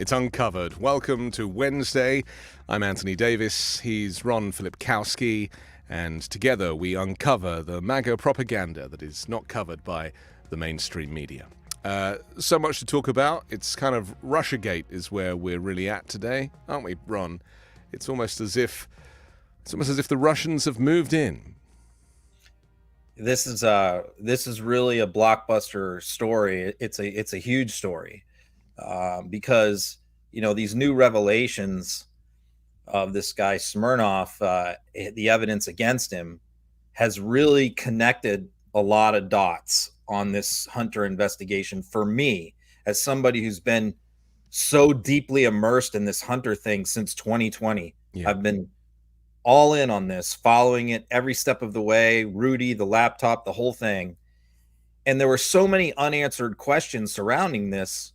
It's Uncovered. Welcome to Wednesday. I'm Anthony Davis. He's Ron Filipkowski. And together we uncover the MAGA propaganda that is not covered by the mainstream media. So much to talk about. It's kind of Russiagate is where we're really at today, aren't we, Ron? It's almost as if the Russians have moved in. This is really a blockbuster story. It's a huge story because these new revelations of this guy Smirnov, the evidence against him has really connected a lot of dots on this Hunter investigation. For me, as somebody who's been so deeply immersed in this Hunter thing since 2020, I've been all in on this, following it every step of the way, Rudy, the laptop, the whole thing. And there were so many unanswered questions surrounding this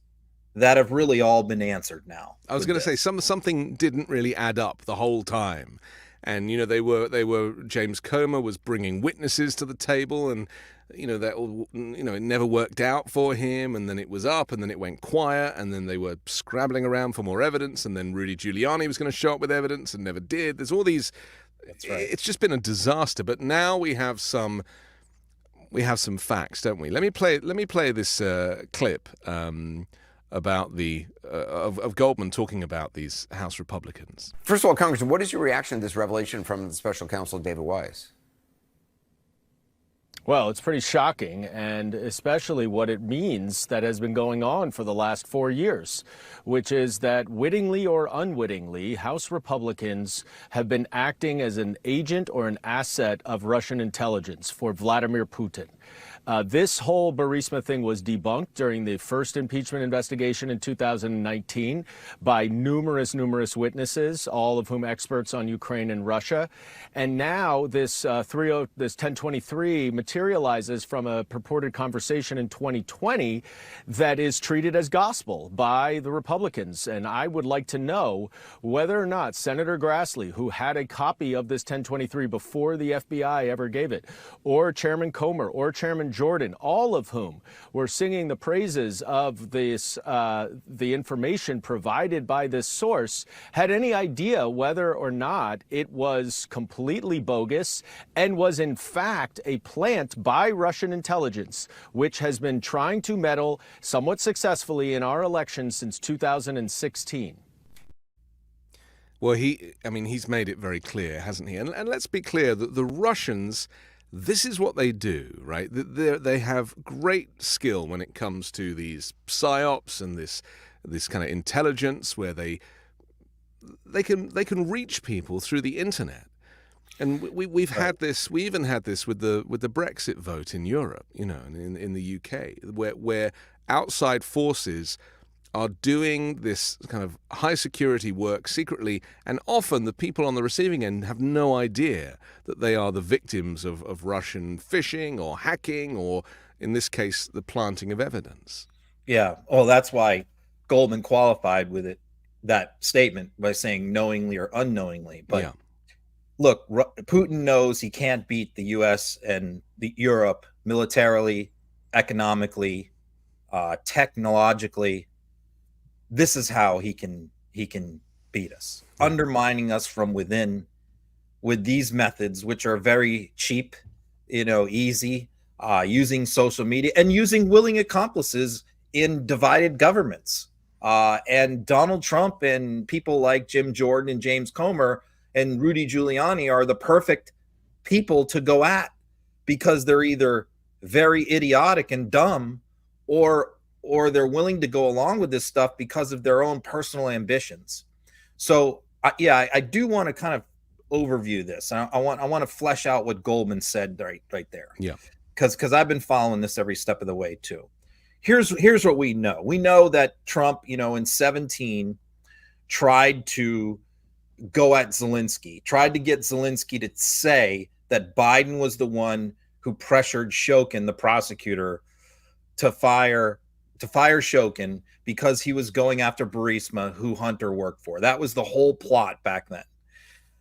that have really all been answered now. I was going to say something didn't really add up the whole time. And, they were James Comer was bringing witnesses to the table, and, it never worked out for him. And then it was up, and then it went quiet, and then they were scrabbling around for more evidence. And then Rudy Giuliani was going to show up with evidence and never did. There's all these. That's right. It's just been a disaster. But now we have some facts, don't we? Let me play this clip about the of Goldman talking about these House Republicans. First of all, Congressman, what is your reaction to this revelation from the special counsel David Weiss? Well, it's pretty shocking, and especially what it means that has been going on for the last 4 years, which is that wittingly or unwittingly, House Republicans have been acting as an agent or an asset of Russian intelligence for Vladimir Putin. This whole Burisma thing was debunked during the first impeachment investigation in 2019 by numerous witnesses, all of whom experts on Ukraine and Russia. And now this 1023 materializes from a purported conversation in 2020 that is treated as gospel by the Republicans. And I would like to know whether or not Senator Grassley, who had a copy of this 1023 before the FBI ever gave it, or Chairman Comer, or Chairman Jordan, all of whom were singing the praises of this, the information provided by this source, had any idea whether or not it was completely bogus and was in fact a plant by Russian intelligence, which has been trying to meddle somewhat successfully in our elections since 2016. Well, he's made it very clear, hasn't he? And let's be clear that the Russians, this is what they do, right? They have great skill when it comes to these psyops and this kind of intelligence where they can reach people through the internet. And we've had this. We even had this with the Brexit vote in Europe, and in the UK, where outside forces are doing this kind of high security work secretly, and often the people on the receiving end have no idea that they are the victims of Russian phishing or hacking, or in this case, the planting of evidence. Yeah. Oh, that's why Goldman qualified with that statement by saying knowingly or unknowingly. But look, Putin knows he can't beat the U.S. and Europe militarily, economically, technologically. This is how he can beat us, undermining us from within with these methods, which are very cheap, easy, using social media and using willing accomplices in divided governments. And Donald Trump and people like Jim Jordan and James Comer and Rudy Giuliani are the perfect people to go at, because they're either very idiotic and dumb, or they're willing to go along with this stuff because of their own personal ambitions. So, I do want to kind of overview this. I want to flesh out what Goldman said right there. Yeah, because I've been following this every step of the way too. Here's what we know. We know that Trump, in 2017, tried to go at Zelensky, tried to get Zelensky to say that Biden was the one who pressured Shokin, the prosecutor, to fire Shokin because he was going after Burisma, who Hunter worked for. That was the whole plot back then.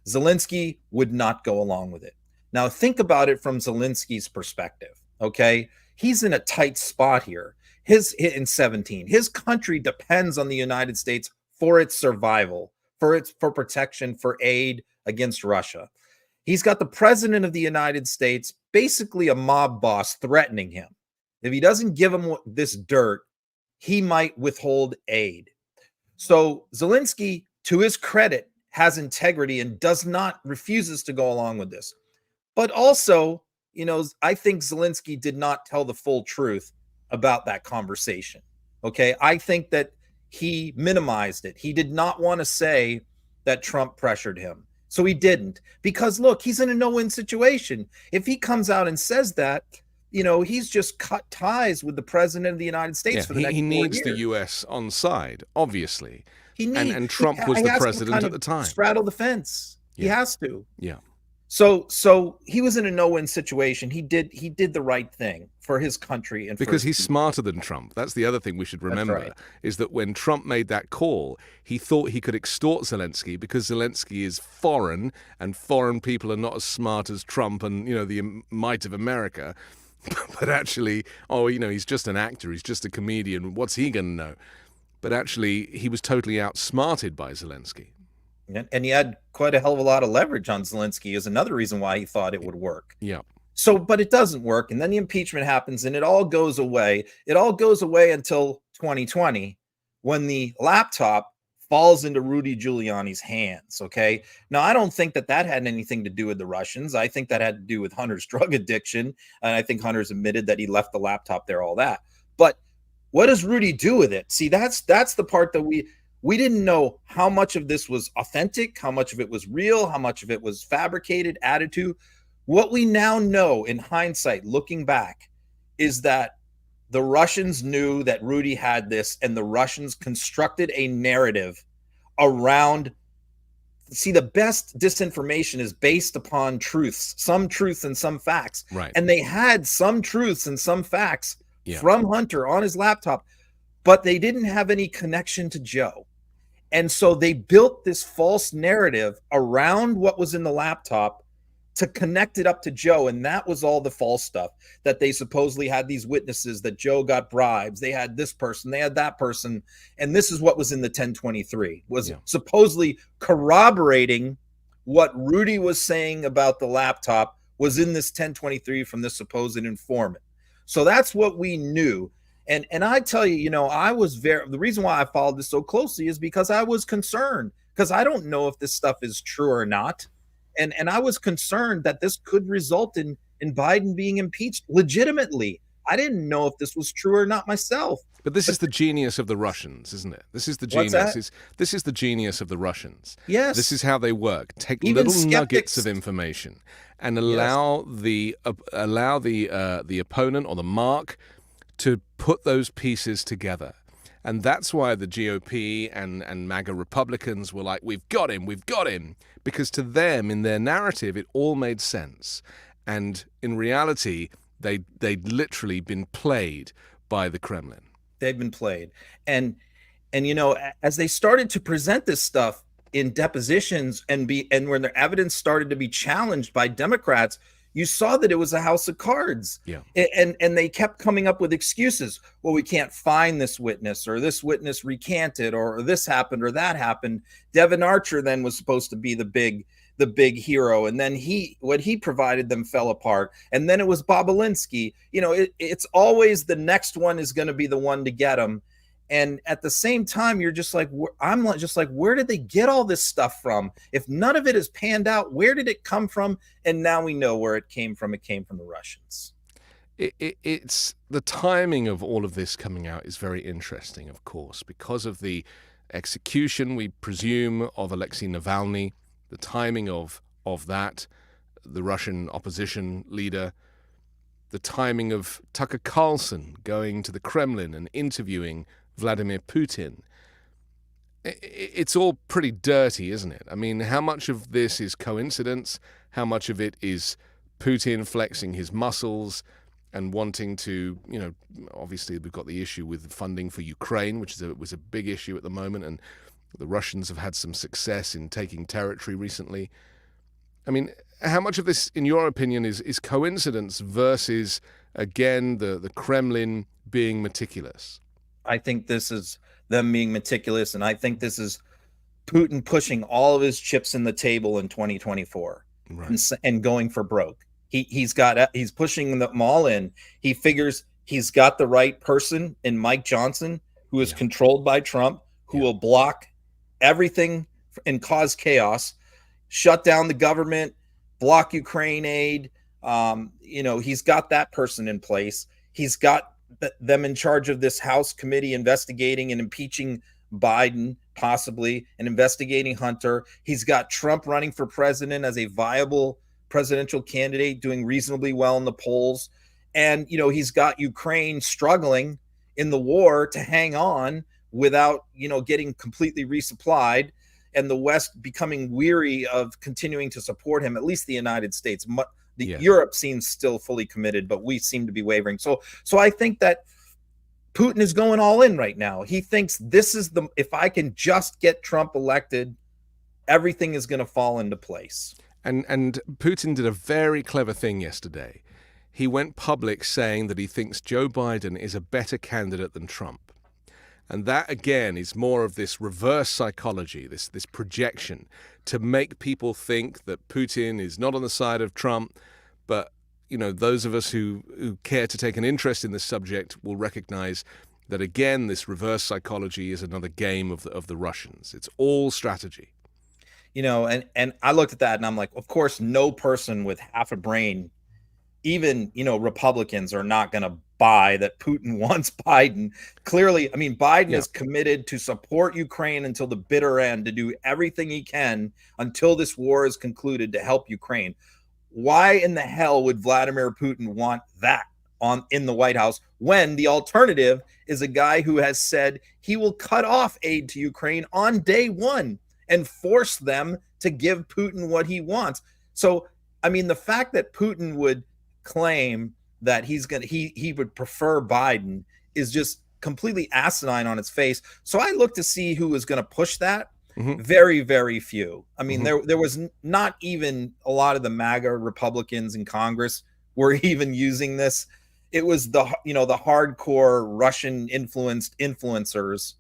Zelensky would not go along with it. Now think about it from Zelensky's perspective, okay? He's in a tight spot here. In 17, his country depends on the United States for its survival, for protection, for aid against Russia. He's got the president of the United States, basically a mob boss, threatening him. If he doesn't give him this dirt, he might withhold aid. So Zelensky, to his credit, has integrity and refuses to go along with this. But also, I think Zelensky did not tell the full truth about that conversation. Okay. I think that he minimized it. He did not want to say that Trump pressured him. So he didn't, because look, he's in a no-win situation. If he comes out and says that, he's just cut ties with the president of the United States for the next 4 years. He needs the U.S. on side, obviously. And Trump he was the has to president kind at the time. Straddle the fence. Yeah. He has to. Yeah. So he was in a no-win situation. He did the right thing for his country and because he's smarter than Trump. That's the other thing we should remember, right. Is that when Trump made that call, he thought he could extort Zelensky because Zelensky is foreign and foreign people are not as smart as Trump and the might of America. But actually, he's just an actor. He's just a comedian. What's he going to know? But actually, he was totally outsmarted by Zelensky. And he had quite a hell of a lot of leverage on Zelensky is another reason why he thought it would work. Yeah. So, but it doesn't work. And then the impeachment happens and it all goes away. It all goes away until 2020 when the laptop falls into Rudy Giuliani's hands. Okay. Now, I don't think that had anything to do with the Russians. I think that had to do with Hunter's drug addiction. And I think Hunter's admitted that he left the laptop there, all that. But what does Rudy do with it? See, that's the part that we didn't know how much of this was authentic, how much of it was real, how much of it was fabricated, added to. What we now know in hindsight, looking back, is that the Russians knew that Rudy had this, and the Russians constructed a narrative around. See, the best disinformation is based upon truths, some truths and some facts. Right. And they had some truths and some facts Yeah. from Hunter on his laptop, but they didn't have any connection to Joe. And so they built this false narrative around what was in the laptop to connect it up to Joe. And that was all the false stuff, that they supposedly had these witnesses, that Joe got bribes. They had this person, they had that person. And this is what was in the 1023, was supposedly corroborating what Rudy was saying about the laptop was in this 1023 from this supposed informant. So that's what we knew. And I tell you, the reason why I followed this so closely is because I was concerned, because I don't know if this stuff is true or not. And I was concerned that this could result in Biden being impeached legitimately. I didn't know if this was true or not myself. But this is the genius of the Russians, isn't it? This is the What's genius. that? This is the genius of the Russians. Yes. This is how they work. Take Even little nuggets skeptics. of information and allow the opponent or the mark to put those pieces together. And that's why the GOP and MAGA Republicans were like, we've got him, because to them, in their narrative, it all made sense. And in reality, they'd literally been played by the Kremlin. They've been played. And as they started to present this stuff in depositions and when their evidence started to be challenged by Democrats, you saw that it was a house of cards. Yeah. And they kept coming up with excuses. Well, we can't find this witness, or this witness recanted, or this happened or that happened. Devin Archer then was supposed to be the big hero. And then what he provided them fell apart. And then it was Bobolinsky. It's always the next one is going to be the one to get them. And at the same time, you're just like, I'm just like, where did they get all this stuff from? If none of it is panned out, where did it come from? And now we know where it came from. It came from the Russians. It's the timing of all of this coming out is very interesting, of course, because of the execution, we presume, of Alexei Navalny, the timing of that, the Russian opposition leader, the timing of Tucker Carlson going to the Kremlin and interviewing Vladimir Putin. It's all pretty dirty, isn't it? I mean, how much of this is coincidence? How much of it is Putin flexing his muscles and wanting to, obviously we've got the issue with funding for Ukraine, which was a big issue at the moment, and the Russians have had some success in taking territory recently. I mean, how much of this, in your opinion, is coincidence versus, again, the Kremlin being meticulous? I think this is them being meticulous, and I think this is Putin pushing all of his chips in the table in 2024 and going for broke. He's pushing them all in. He figures he's got the right person in Mike Johnson, who is controlled by Trump, who will block everything and cause chaos, shut down the government, block Ukraine aid. He's got that person in place. He's got them in charge of this House committee investigating and impeaching Biden, possibly, and investigating Hunter. He's got Trump running for president as a viable presidential candidate, doing reasonably well in the polls. And, he's got Ukraine struggling in the war to hang on without, getting completely resupplied, and the West becoming weary of continuing to support him, at least the United States. Europe seems still fully committed, but we seem to be wavering. So I think that Putin is going all in right now. He thinks this is if I can just get Trump elected, everything is going to fall into place. And Putin did a very clever thing yesterday. He went public saying that he thinks Joe Biden is a better candidate than Trump. And that, again, is more of this reverse psychology, this projection to make people think that Putin is not on the side of Trump. But, those of us who care to take an interest in this subject will recognize that, again, this reverse psychology is another game of the Russians. It's all strategy. And I looked at that and I'm like, of course, no person with half a brain, even, Republicans, are not going to buy that Putin wants Biden. Clearly, Biden is committed to support Ukraine until the bitter end, to do everything he can until this war is concluded to help Ukraine. Why in the hell would Vladimir Putin want that in the White House when the alternative is a guy who has said he will cut off aid to Ukraine on day one and force them to give Putin what he wants? So, the fact that Putin would claim that he would prefer Biden is just completely asinine on its face. So I looked to see who was going to push that. Very, very few. There was not even a lot of the MAGA Republicans in Congress were even using this. It was the hardcore Russian influencers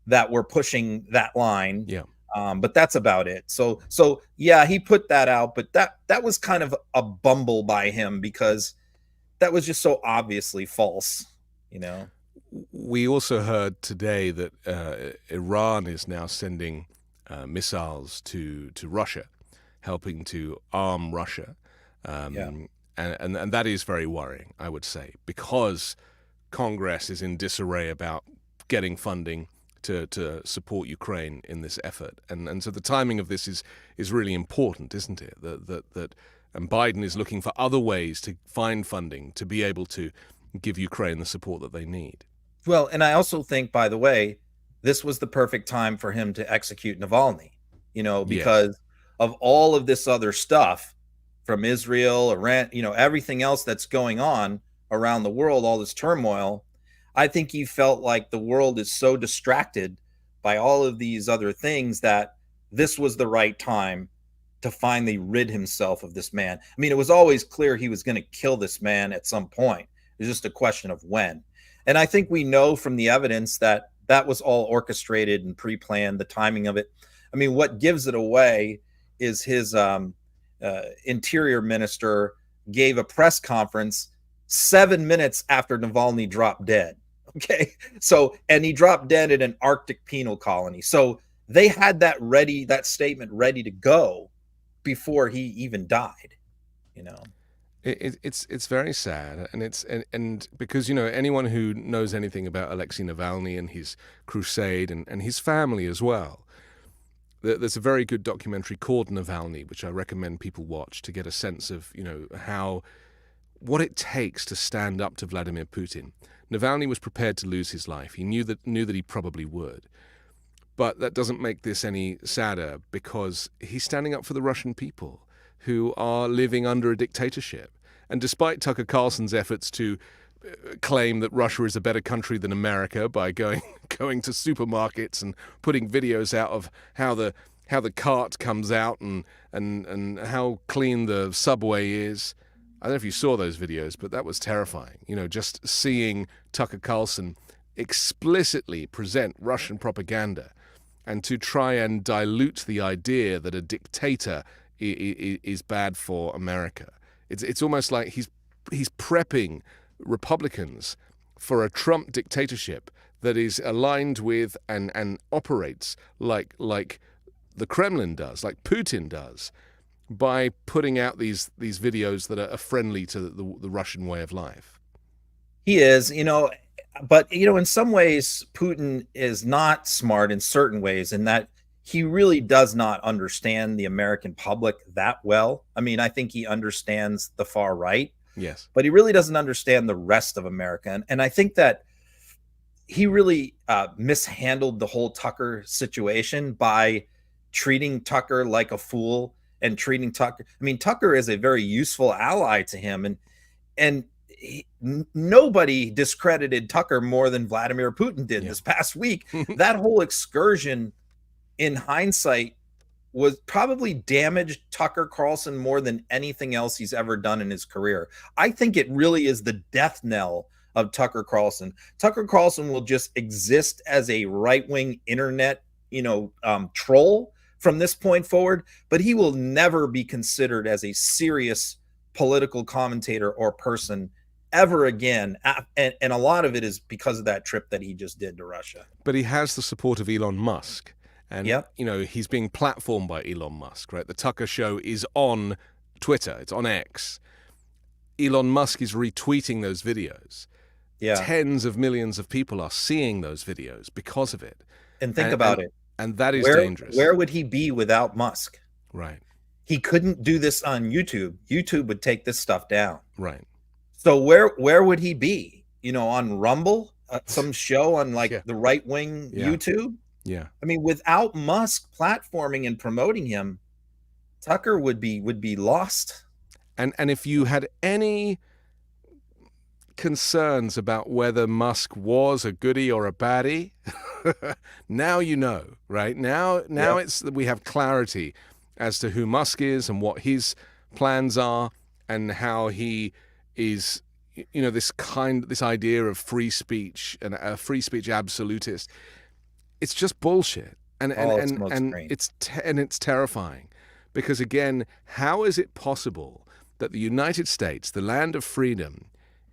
that were pushing that line. Yeah. But that's about it. So yeah, he put that out, but that was kind of a bumble by him, because that was just so obviously false, We also heard today that Iran is now sending missiles to Russia, helping to arm Russia. And that is very worrying, I would say, because Congress is in disarray about getting funding to support Ukraine in this effort. And so the timing of this is really important, isn't it? And Biden is looking for other ways to find funding to be able to give Ukraine the support that they need. Well, and I also think, by the way, this was the perfect time for him to execute Navalny, because of all of this other stuff from Israel, Iran, everything else that's going on around the world, all this turmoil. I think he felt like the world is so distracted by all of these other things that this was the right time to finally rid himself of this man. It was always clear he was going to kill this man at some point. It's just a question of when. And I think we know from the evidence that that was all orchestrated and pre-planned, the timing of it. What gives it away is his interior minister gave a press conference 7 minutes after Navalny dropped dead. Okay. And he dropped dead in an Arctic penal colony. So they had that statement ready to go before he even died, It's very sad, and because anyone who knows anything about Alexei Navalny and his crusade and his family as well, there's a very good documentary called Navalny, which I recommend people watch to get a sense of what it takes to stand up to Vladimir Putin. Navalny was prepared to lose his life. He knew that he probably would. But that doesn't make this any sadder, because he's standing up for the Russian people who are living under a dictatorship. And despite Tucker Carlson's efforts to claim that Russia is a better country than America by going to supermarkets and putting videos out of how the cart comes out and how clean the subway is. I don't know if you saw those videos, but that was terrifying. Just seeing Tucker Carlson explicitly present Russian propaganda and to try and dilute the idea that a dictator is bad for America. It's almost like he's prepping Republicans for a Trump dictatorship that is aligned with and operates like the Kremlin does, like Putin does, by putting out these videos that are friendly to the Russian way of life. He is, but in some ways, Putin is not smart in certain ways, in that he really does not understand the American public that well. I mean, I think he understands the far right, Yes, but he really doesn't understand the rest of America. And I think that he really mishandled the whole Tucker situation by treating Tucker like a fool and treating Tucker. I mean, Tucker is a very useful ally to him, and nobody discredited Tucker more than Vladimir Putin did this past week. That whole excursion, in hindsight, was probably damaged Tucker Carlson more than anything else he's ever done in his career. I think it really is the death knell of Tucker Carlson. Tucker Carlson will just exist as a right-wing internet, troll from this point forward, but he will never be considered as a serious political commentator or person ever again. And a lot of it is because of that trip that he just did to Russia. but he has the support of Elon Musk. And, Yep. He's being platformed by Elon Musk, right? The Tucker Show is on Twitter. It's on X. Elon Musk is retweeting those videos. Yeah. Tens of millions of people are seeing those videos because of it. And think about it. And that is Where dangerous. Where would he be without Musk? Right, He couldn't do this on YouTube. YouTube would take this stuff down. right. So where would he be? On Rumble, some show on the right wing YouTube. Yeah. I mean, without Musk platforming and promoting him, Tucker would be lost. And if you had any concerns about whether Musk was a goodie or a baddie, now you know, right? Now we have clarity as to who Musk is and what his plans are and how he is, this idea of free speech and a free speech absolutist. It's just bullshit. And it's terrifying, because again, how is it possible that the United States, the land of freedom,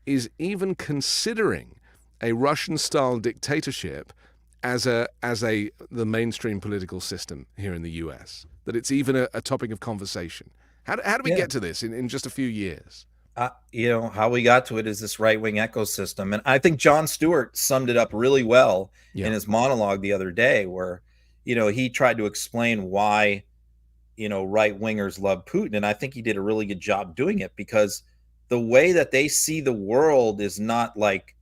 is even considering a Russian-style dictatorship as the mainstream political system here in the U.S.? That it's even a topic of conversation. How do we get to this in just a few years? How we got to it is this right-wing ecosystem. And I think Jon Stewart summed it up really well in his monologue the other day, where, he tried to explain why, right-wingers love Putin. And I think he did a really good job doing it, because the way that they see the world is not like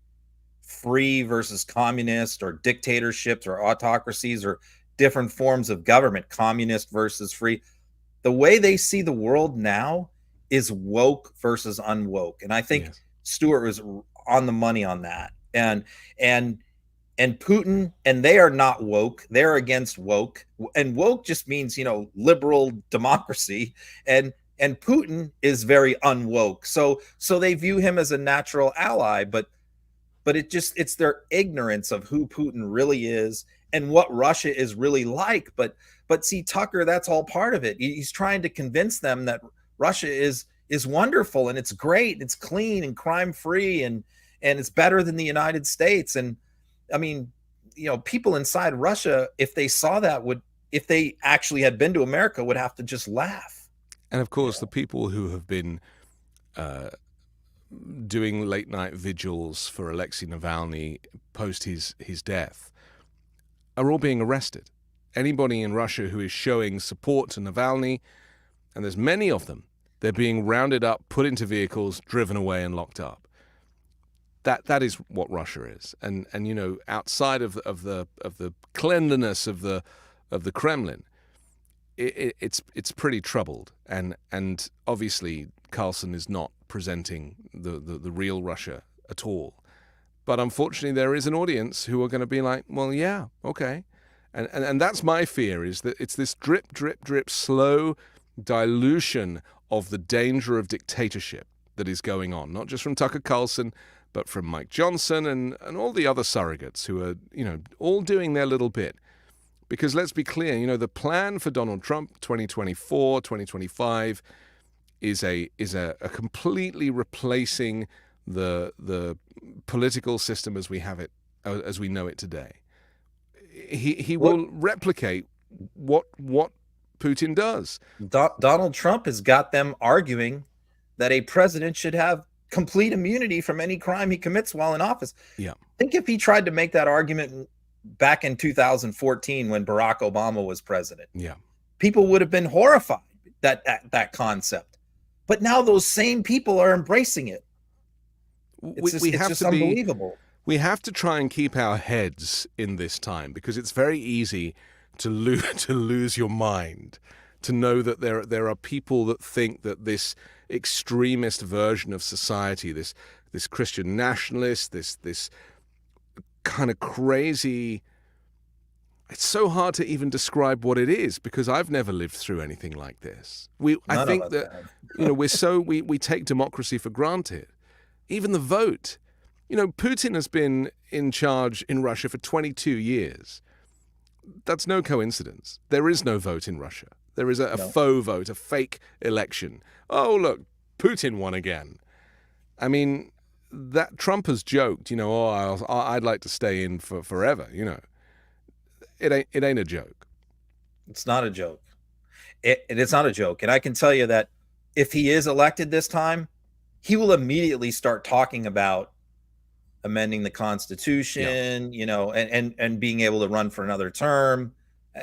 free versus communist or dictatorships or autocracies or different forms of government, communist versus free. The way they see the world now is woke versus unwoke. And I think Stewart was on the money on that. And Putin, and they are not woke. They're against woke. And woke just means, liberal democracy. And Putin is very unwoke. So they view him as a natural ally, but it's their ignorance of who Putin really is and what Russia is really like. But see, Tucker, that's all part of it. He's trying to convince them that Russia is wonderful and it's great, it's clean and crime free, and it's better than the United States. And I mean, people inside Russia, if they saw that, if they actually had been to America, would have to just laugh. And of course, the people who have been doing late night vigils for Alexei Navalny post his death are all being arrested. Anybody in Russia who is showing support to Navalny, and there's many of them, they're being rounded up, put into vehicles, driven away, and locked up. That is what Russia is. And outside of the cleanliness of the Kremlin, it's pretty troubled. And obviously Carlson is not presenting the real Russia at all. But unfortunately, there is an audience who are going to be like, well, yeah, okay. And that's my fear, is that it's this drip, drip, drip, slow dilution of the danger of dictatorship that is going on, not just from Tucker Carlson, but from Mike Johnson and all the other surrogates who are, all doing their little bit. Because let's be clear, the plan for Donald Trump 2024, 2025 is a completely replacing the political system as we have it, as we know it today. He will replicate what Putin does. Donald Trump has got them arguing that a president should have complete immunity from any crime he commits while in office. Yeah. Think if he tried to make that argument back in 2014 when Barack Obama was president. Yeah. People would have been horrified that concept. But now those same people are embracing it. It's just unbelievable. We have to try and keep our heads in this time, because it's very easy to lose your mind, to know that there are people that think that this extremist version of society, this Christian nationalist, this kind of crazy, it's so hard to even describe what it is, because I've never lived through anything like this. I think that we take democracy for granted. Even the vote. Putin has been in charge in Russia for 22 years. That's no coincidence. There is no vote in Russia. There is a faux vote, a fake election. Oh, look, Putin won again. I mean, that Trump has joked, I'd like to stay in for forever, It ain't a joke. It's not a joke. It's not a joke. And I can tell you that if he is elected this time, he will immediately start talking about amending the Constitution, and being able to run for another term.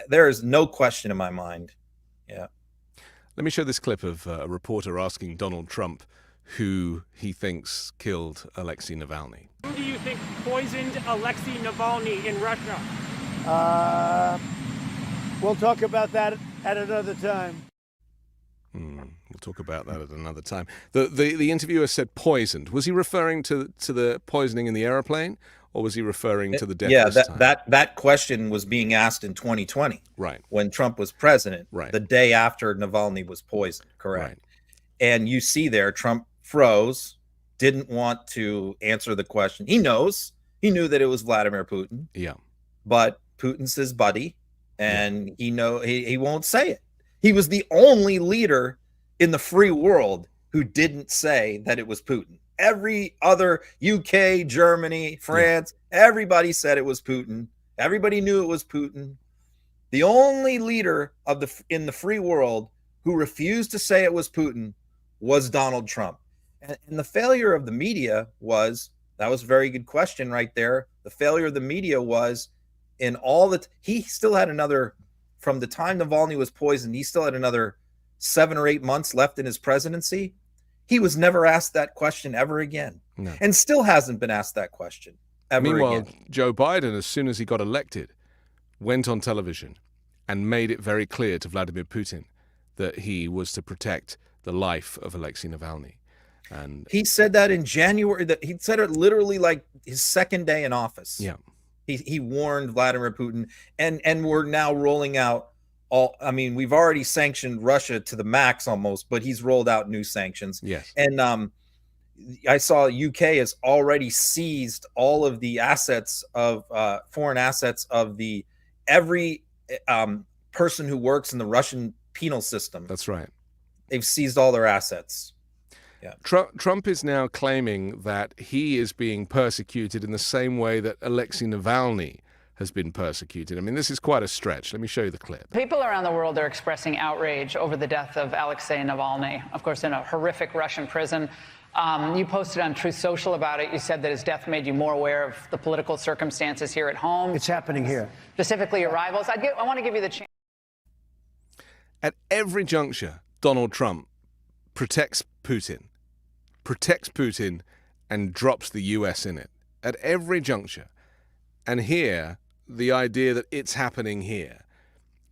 There is no question in my mind. Yeah. Let me show this clip of a reporter asking Donald Trump who he thinks killed Alexei Navalny. Who do you think poisoned Alexei Navalny in Russia? We'll talk about that at another time. We'll talk about that at another time. The interviewer said poisoned. Was he referring to the poisoning in the airplane, or was he referring to the death? Yeah, this time? that question was being asked in 2020, right, when Trump was president, right, the day after Navalny was poisoned, correct? Right. And you see there, Trump froze, didn't want to answer the question. He knew that it was Vladimir Putin. Yeah, but Putin's his buddy, and he won't say it. He was the only leader in the free world who didn't say that it was Putin. Every other UK, Germany, France, everybody said it was Putin. Everybody knew it was Putin. The only leader in the free world who refused to say it was Putin was Donald Trump. And the failure of the media was, that was a very good question right there. The failure of the media was he still had another, from the time Navalny was poisoned, he still had another 7 or 8 months left in his presidency. He was never asked that question ever again. No. And still hasn't been asked that question ever Meanwhile, again. Joe Biden, as soon as he got elected, went on television and made it very clear to Vladimir Putin that he was to protect the life of Alexei Navalny. And he said that in January, that he said it literally like his second day in office. Yeah. He warned Vladimir Putin, and we're now rolling out we've already sanctioned Russia to the max almost, but he's rolled out new sanctions. Yes. And I saw UK has already seized all of the assets of foreign assets of every person who works in the Russian penal system. That's right. They've seized all their assets. Yeah. Trump is now claiming that he is being persecuted in the same way that Alexei Navalny has been persecuted. I mean, this is quite a stretch. Let me show you the clip. People around the world are expressing outrage over the death of Alexei Navalny, of course, in a horrific Russian prison. You posted on Truth Social about it. You said that his death made you more aware of the political circumstances here at home. It's happening here. Specifically, your rivals. I want to give you the chance. At every juncture, Donald Trump protects Putin, and drops the U.S. in it. At every juncture. And here, the idea that it's happening here.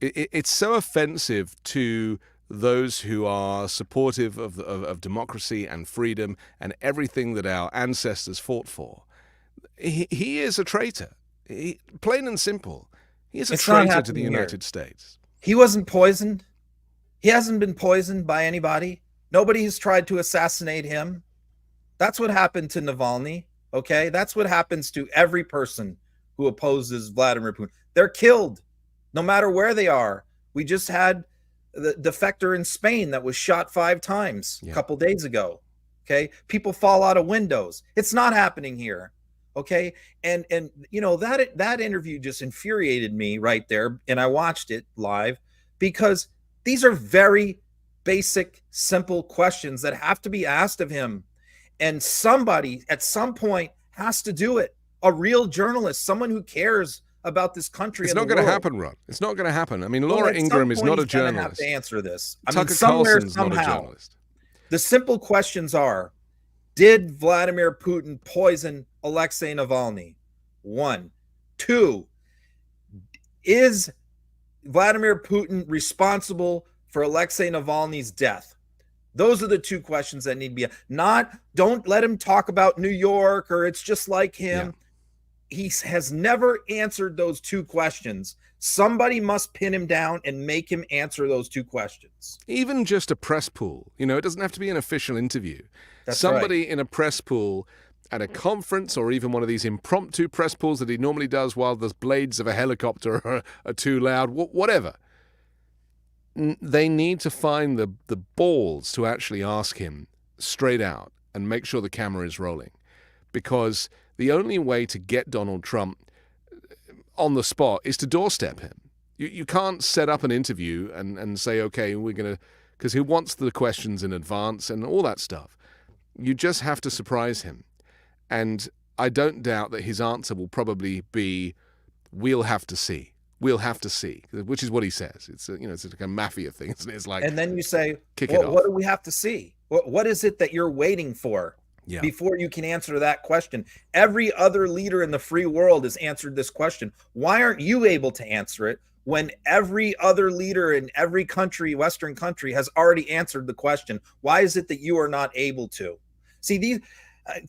It's so offensive to those who are supportive of democracy and freedom and everything that our ancestors fought for. He is a traitor. Plain and simple. He is a traitor to the United States. He wasn't poisoned. He hasn't been poisoned by anybody. Nobody has tried to assassinate him. That's what happened to Navalny. Okay, that's what happens to every person who opposes Vladimir Putin. They're killed, no matter where they are. We just had the defector in Spain that was shot 5 times a couple days ago. Okay, people fall out of windows. It's not happening here. Okay, and you know that interview just infuriated me right there, and I watched it live because these are very basic, simple questions that have to be asked of him, and somebody at some point has to do it. A real journalist, someone who cares about this country. It's not going to happen, Rod. It's not going to happen. I mean, Laura Ingraham is not a journalist. Have to answer this. Tucker Carlson's not a journalist. The simple questions are: did Vladimir Putin poison Alexei Navalny? 1. 2. Is Vladimir Putin responsible for Alexei Navalny's death? Those are the 2 questions that need to be. Don't let him talk about New York or it's just like him. Yeah. He has never answered those 2 questions. Somebody must pin him down and make him answer those 2 questions. Even just a press pool. You know, it doesn't have to be an official interview. That's Somebody right. in a press pool at a conference or even one of these impromptu press pools that he normally does while the blades of a helicopter are too loud, whatever. They need to find the balls to actually ask him straight out and make sure the camera is rolling. Because the only way to get Donald Trump on the spot is to doorstep him. You can't set up an interview and say, okay, we're going to, because he wants the questions in advance and all that stuff. You just have to surprise him. And I don't doubt that his answer will probably be, we'll have to see. We'll have to see, which is what he says. It's it's like a mafia thing, isn't it? It's like, and then you say, kick it off. What do we have to see? What is it that you're waiting for? Yeah. Before you can answer that question? Every other leader in the free world has answered this question. Why aren't you able to answer it when every other leader in every country, Western country, has already answered the question? Why is it that you are not able to? See,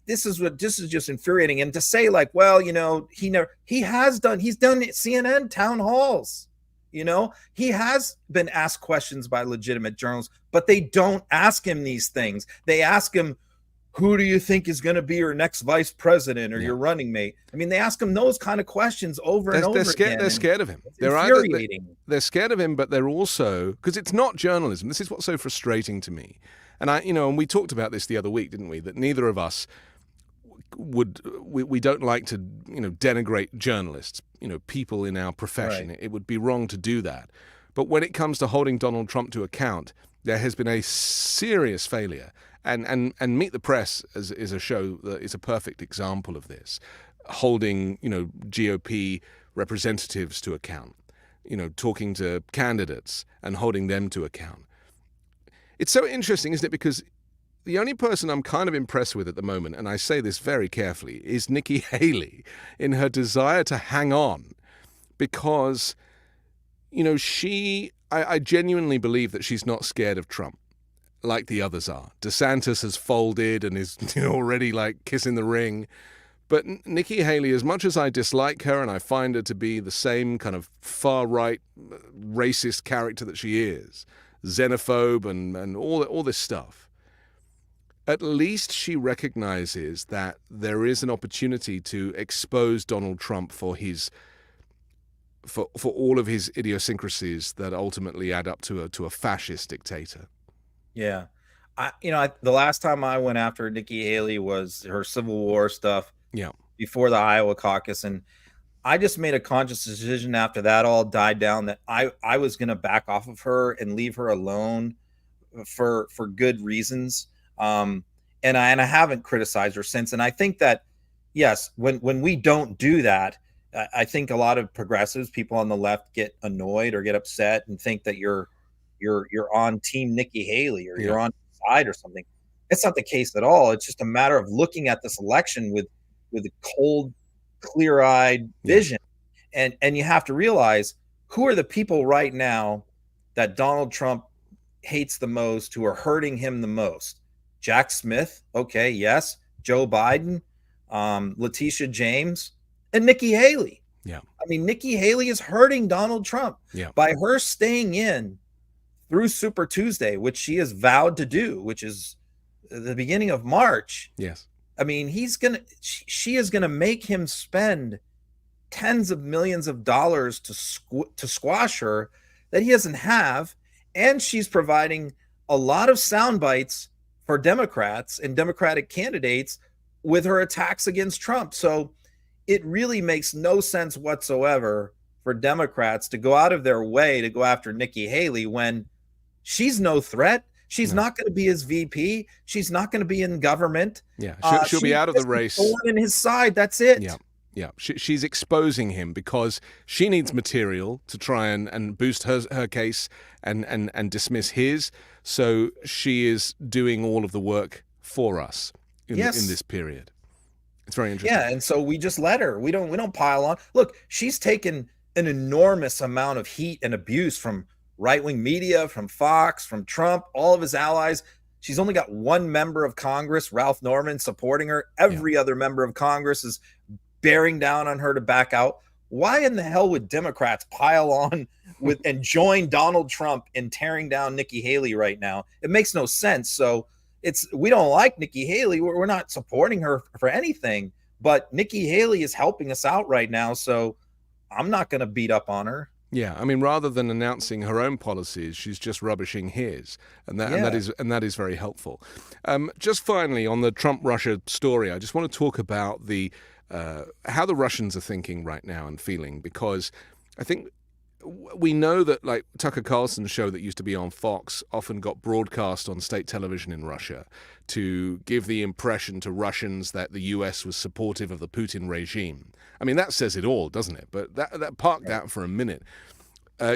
this is just infuriating. And to say like, well, he's done CNN town halls. He has been asked questions by legitimate journalists, but they don't ask him these things. They ask him, who do you think is going to be your next vice president or your running mate? I mean, they ask him those kind of questions over and over again. They're scared of him. They're scared of him, but they're also, because it's not journalism. This is what's so frustrating to me. And and we talked about this the other week, didn't we? That neither of us we don't like to, denigrate journalists, people in our profession. Right. It would be wrong to do that. But when it comes to holding Donald Trump to account, there has been a serious failure. And Meet the Press is a show that is a perfect example of this, holding, GOP representatives to account, talking to candidates and holding them to account. It's so interesting, isn't it? Because the only person I'm kind of impressed with at the moment, and I say this very carefully, is Nikki Haley in her desire to hang on because, I genuinely believe that she's not scared of Trump like the others are. DeSantis has folded and is already like kissing the ring. But Nikki Haley, as much as I dislike her and I find her to be the same kind of far-right racist character that she is, xenophobe and all this stuff, at least she recognizes that there is an opportunity to expose Donald Trump for all of his idiosyncrasies that ultimately add up to a fascist dictator. Yeah. The last time I went after Nikki Haley was her Civil War stuff. Yeah. Before the Iowa caucus. And I just made a conscious decision after that all died down that I was going to back off of her and leave her alone for good reasons. And I haven't criticized her since. And I think that, yes, when we don't do that, I think a lot of progressives, people on the left, get annoyed or get upset and think that you're on Team Nikki Haley or you're on the side or something. It's not the case at all. It's just a matter of looking at this election with a cold, clear-eyed vision. And you have to realize, who are the people right now that Donald Trump hates the most, who are hurting him the most? Jack Smith, okay, yes. Joe Biden, Letitia James, and Nikki Haley. Yeah. I mean, Nikki Haley is hurting Donald Trump by her staying in through Super Tuesday, which she has vowed to do, which is the beginning of March. Yes. I mean, she is gonna make him spend tens of millions of dollars to squash her that he doesn't have, and she's providing a lot of sound bites for Democrats and Democratic candidates with her attacks against Trump. So it really makes no sense whatsoever for Democrats to go out of their way to go after Nikki Haley when she's no threat. She's not going to be his VP. She's not going to be in government. Yeah, she'll be out of the race. In his side. That's it. Yeah. Yeah, she's exposing him because she needs material to try and boost her case and dismiss his. So she is doing all of the work for us in this period. It's very interesting. Yeah, and so we just let her. We don't pile on. Look, she's taken an enormous amount of heat and abuse from right-wing media, from Fox, from Trump, all of his allies. She's only got one member of Congress, Ralph Norman, supporting her. Every other member of Congress is bearing down on her to back out. Why in the hell would Democrats pile on with and join Donald Trump in tearing down Nikki Haley right now? It makes no sense. So we don't like Nikki Haley. We're not supporting her for anything, but Nikki Haley is helping us out right now. So I'm not going to beat up on her. Yeah, I mean, rather than announcing her own policies, she's just rubbishing his, and that is very helpful. Just finally, on the Trump-Russia story, I just want to talk about how the Russians are thinking right now and feeling, because I think we know that, like, Tucker Carlson's show that used to be on Fox often got broadcast on state television in Russia to give the impression to Russians that the U.S. was supportive of the Putin regime. I mean, that says it all, doesn't it? But park that for a minute.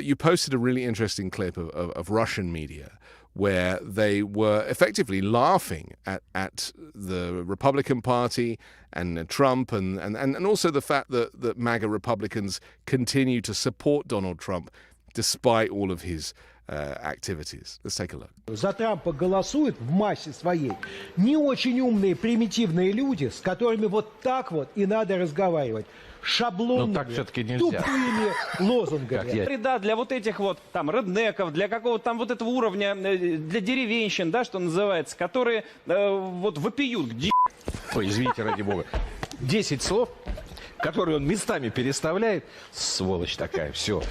You posted a really interesting clip of Russian media where they were effectively laughing at the Republican Party and Trump and also the fact that MAGA Republicans continue to support Donald Trump despite all of his activities. Let's take a look. За Трампа голосуют в массе своей не очень умные, примитивные люди, с которыми вот так вот и надо разговаривать. Шаблонными, тупыми лозунгами. Вреда для вот этих вот там реднеков, для какого-то там вот этого уровня, для деревенщин, да, что называется, которые вот вопиют. Ой, извините, ради бога. 10 слов, которые он местами переставляет. Сволочь такая, все.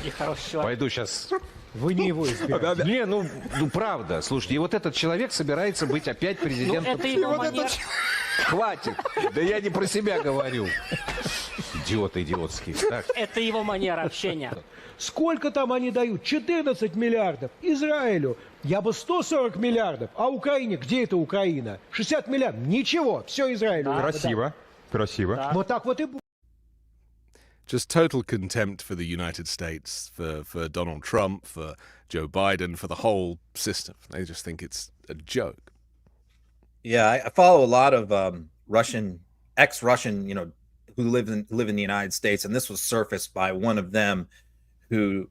Пойду сейчас... Вы не его избираете. Не, ну правда. Слушайте, и вот этот человек собирается быть опять президентом. Это его манера. Хватит. Да я не про себя говорю. Идиоты идиотские. Так. Это его манера общения. Сколько там они дают? 14 миллиардов. Израилю. Я бы 140 миллиардов. А Украине? Где это Украина? 60 миллиардов. Ничего. Все Израилю. Красиво. Красиво. Да. Вот так вот и будет. Just total contempt for the United States, for Donald Trump, for Joe Biden, for the whole system. They just think it's a joke. Yeah, I follow a lot of ex-Russian, who live in the United States, and this was surfaced by one of them who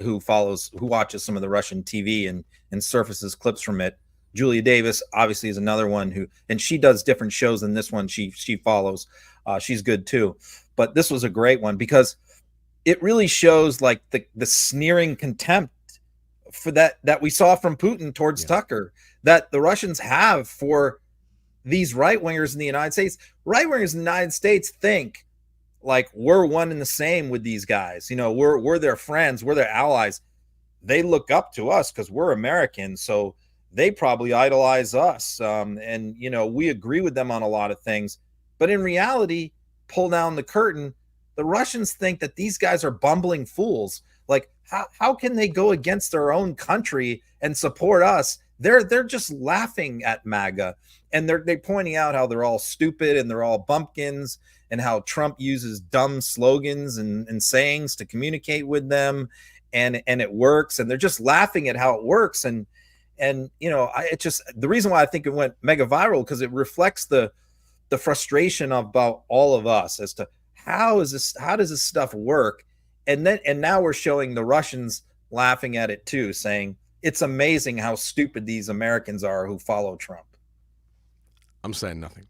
watches some of the Russian TV and surfaces clips from it. Julia Davis obviously is another one and she does different shows than this one she follows. She's good too. But this was a great one because it really shows like the sneering contempt for that we saw from Putin towards Tucker that the Russians have for these right-wingers in the United States. Right-wingers in the United States think like we're one and the same with these guys. We're their friends, we're their allies. They look up to us because we're Americans, so they probably idolize us. And we agree with them on a lot of things. But in reality, pull down the curtain, the Russians think that these guys are bumbling fools. Like, how can they go against their own country and support us? They're just laughing at MAGA, and they're pointing out how they're all stupid and they're all bumpkins, and how Trump uses dumb slogans and sayings to communicate with them, and it works, and they're just laughing at how it works. And the reason why I think it went mega viral because it reflects the frustration about all of us as to how does this stuff work, and now we're showing the Russians laughing at it too, saying it's amazing how stupid these Americans are who follow Trump. I'm saying nothing.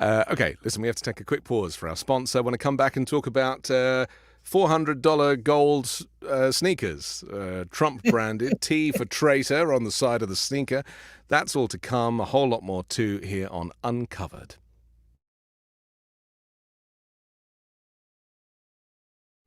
Okay, listen, we have to take a quick pause for our sponsor. I want to come back and talk about $400 gold sneakers, Trump branded, T for traitor on the side of the sneaker. That's all to come, a whole lot more too here on Uncovered.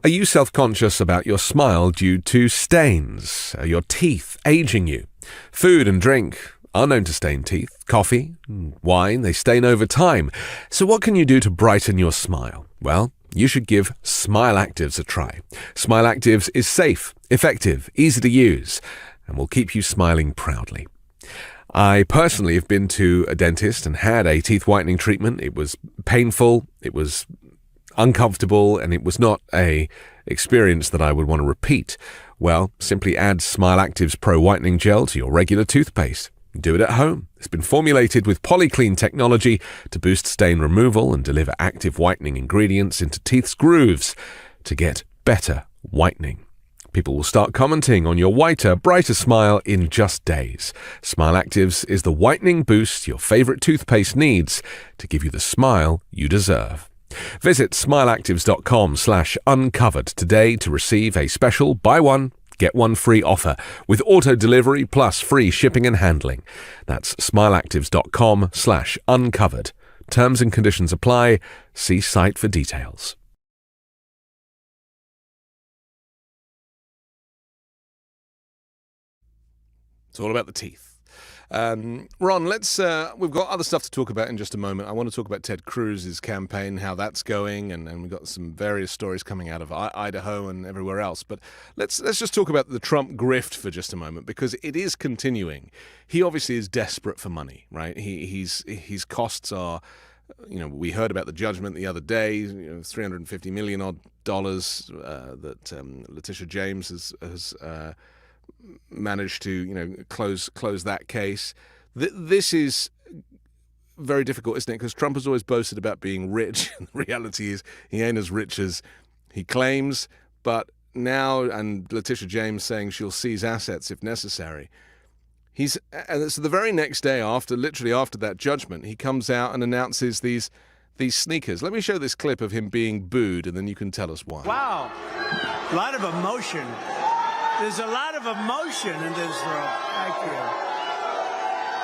Are you self-conscious about your smile due to stains? Are your teeth aging you? Food and drink are known to stain teeth. Coffee, wine, they stain over time. So what can you do to brighten your smile? Well, you should give Smile Actives a try. Smile Actives is safe, effective, easy to use, and will keep you smiling proudly. I personally have been to a dentist and had a teeth whitening treatment. It was painful, it was uncomfortable, and it was not a experience that I would want to repeat. Well, simply add Smile Actives Pro Whitening Gel to your regular toothpaste. Do it at home. It's been formulated with polyclean technology to boost stain removal and deliver active whitening ingredients into teeth's grooves to get better whitening. People will start commenting on your whiter, brighter smile in just days. Smile Actives is the whitening boost your favorite toothpaste needs to give you the smile you deserve. Visit smileactives.com/uncovered today to receive a special buy one, get one free offer with auto delivery plus free shipping and handling. That's smileactives.com/uncovered. Terms and conditions apply. See site for details. It's all about the teeth. Ron, let's. We've got other stuff to talk about in just a moment. I want to talk about Ted Cruz's campaign, how that's going, and we've got some various stories coming out of Idaho and everywhere else. But let's just talk about the Trump grift for just a moment, because it is continuing. He obviously is desperate for money, right? His costs are. We heard about the judgment the other day. $350 million odd that Letitia James has managed to close that case. This is very difficult, isn't it? Because Trump has always boasted about being rich. And the reality is he ain't as rich as he claims. But now, and Letitia James saying she'll seize assets if necessary. And so the very next day literally after that judgment, he comes out and announces these sneakers. Let me show this clip of him being booed, and then you can tell us why. Wow, a lot of emotion. There's a lot of emotion in this room.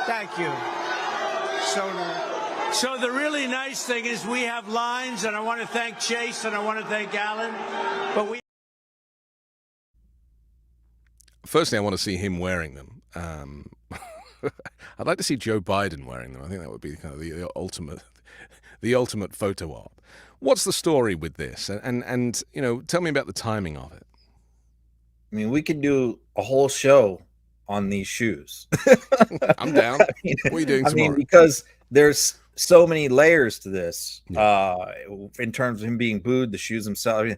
Thank you. So the really nice thing is we have lines, and I want to thank Chase and I want to thank Alan. But firstly, I want to see him wearing them. I'd like to see Joe Biden wearing them. I think that would be kind of the ultimate photo op. What's the story with this? And tell me about the timing of it. I mean, we could do a whole show on these shoes. I'm down. What are you doing tomorrow? Because there's so many layers to this. In terms of him being booed, the shoes themselves.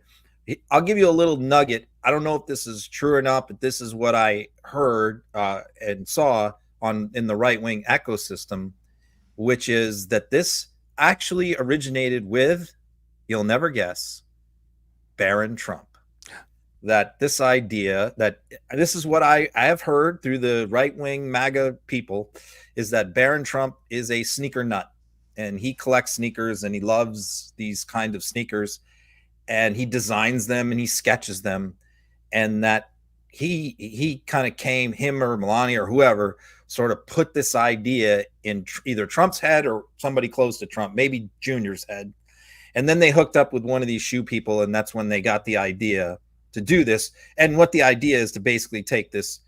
I'll give you a little nugget. I don't know if this is true or not, but this is what I heard and saw in the right-wing ecosystem, which is that this actually originated with, you'll never guess, Barron Trump. That this idea, that this is what I have heard through the right-wing MAGA people, is that Barron Trump is a sneaker nut, and he collects sneakers and he loves these kind of sneakers, and he designs them and he sketches them, and that he kind of came, him or Melania or whoever, sort of put this idea in either Trump's head or somebody close to Trump, maybe Junior's head, and then they hooked up with one of these shoe people, and that's when they got the idea to do this. And what the idea is to basically take this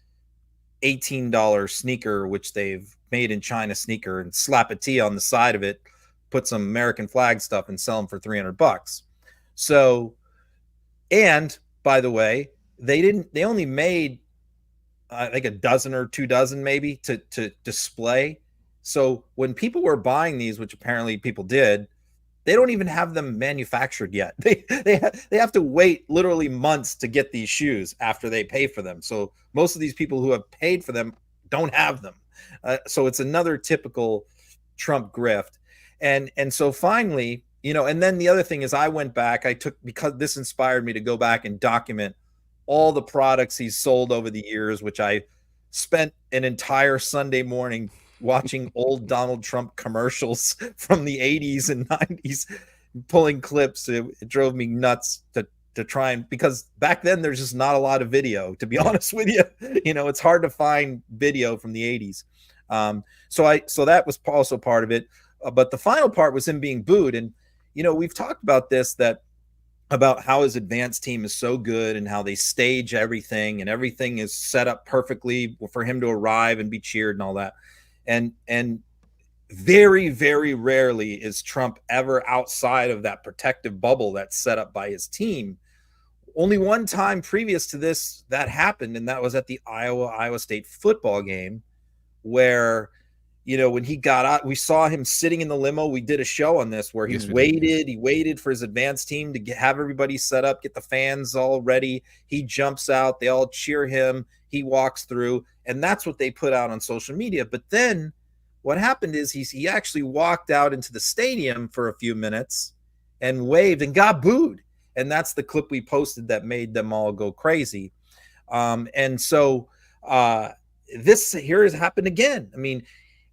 $18 sneaker, which they've made in China sneaker, and slap a T on the side of it, put some American flag stuff, and sell them for $300. So, and by the way, they only made like a dozen or 2 dozen maybe to display. So when people were buying these, which apparently people did, they don't even have them manufactured yet. They have to wait literally months to get these shoes after they pay for them. So most of these people who have paid for them don't have them. So it's another typical Trump grift. And so finally, and then the other thing is I went back, because this inspired me to go back and document all the products he's sold over the years, which I spent an entire Sunday morning watching old Donald Trump commercials from the 80s and 90s, pulling clips. It drove me nuts to try and, because back then there's just not a lot of video, to be honest with you. It's hard to find video from the 80s. So that was also part of it. But the final part was him being booed. And, we've talked about this, that about how his advance team is so good and how they stage everything and everything is set up perfectly for him to arrive and be cheered and all that. And very, very rarely is Trump ever outside of that protective bubble that's set up by his team. Only one time previous to this that happened, and that was at the Iowa State football game, where, you know, when he got out, we saw him sitting in the limo. We did a show on this where he waited for his advance team to have everybody set up, get the fans all ready. He jumps out, they all cheer him, he walks through, and that's what they put out on social media. But then what happened is he actually walked out into the stadium for a few minutes and waved and got booed. And that's the clip we posted that made them all go crazy. And so this here has happened again. I mean,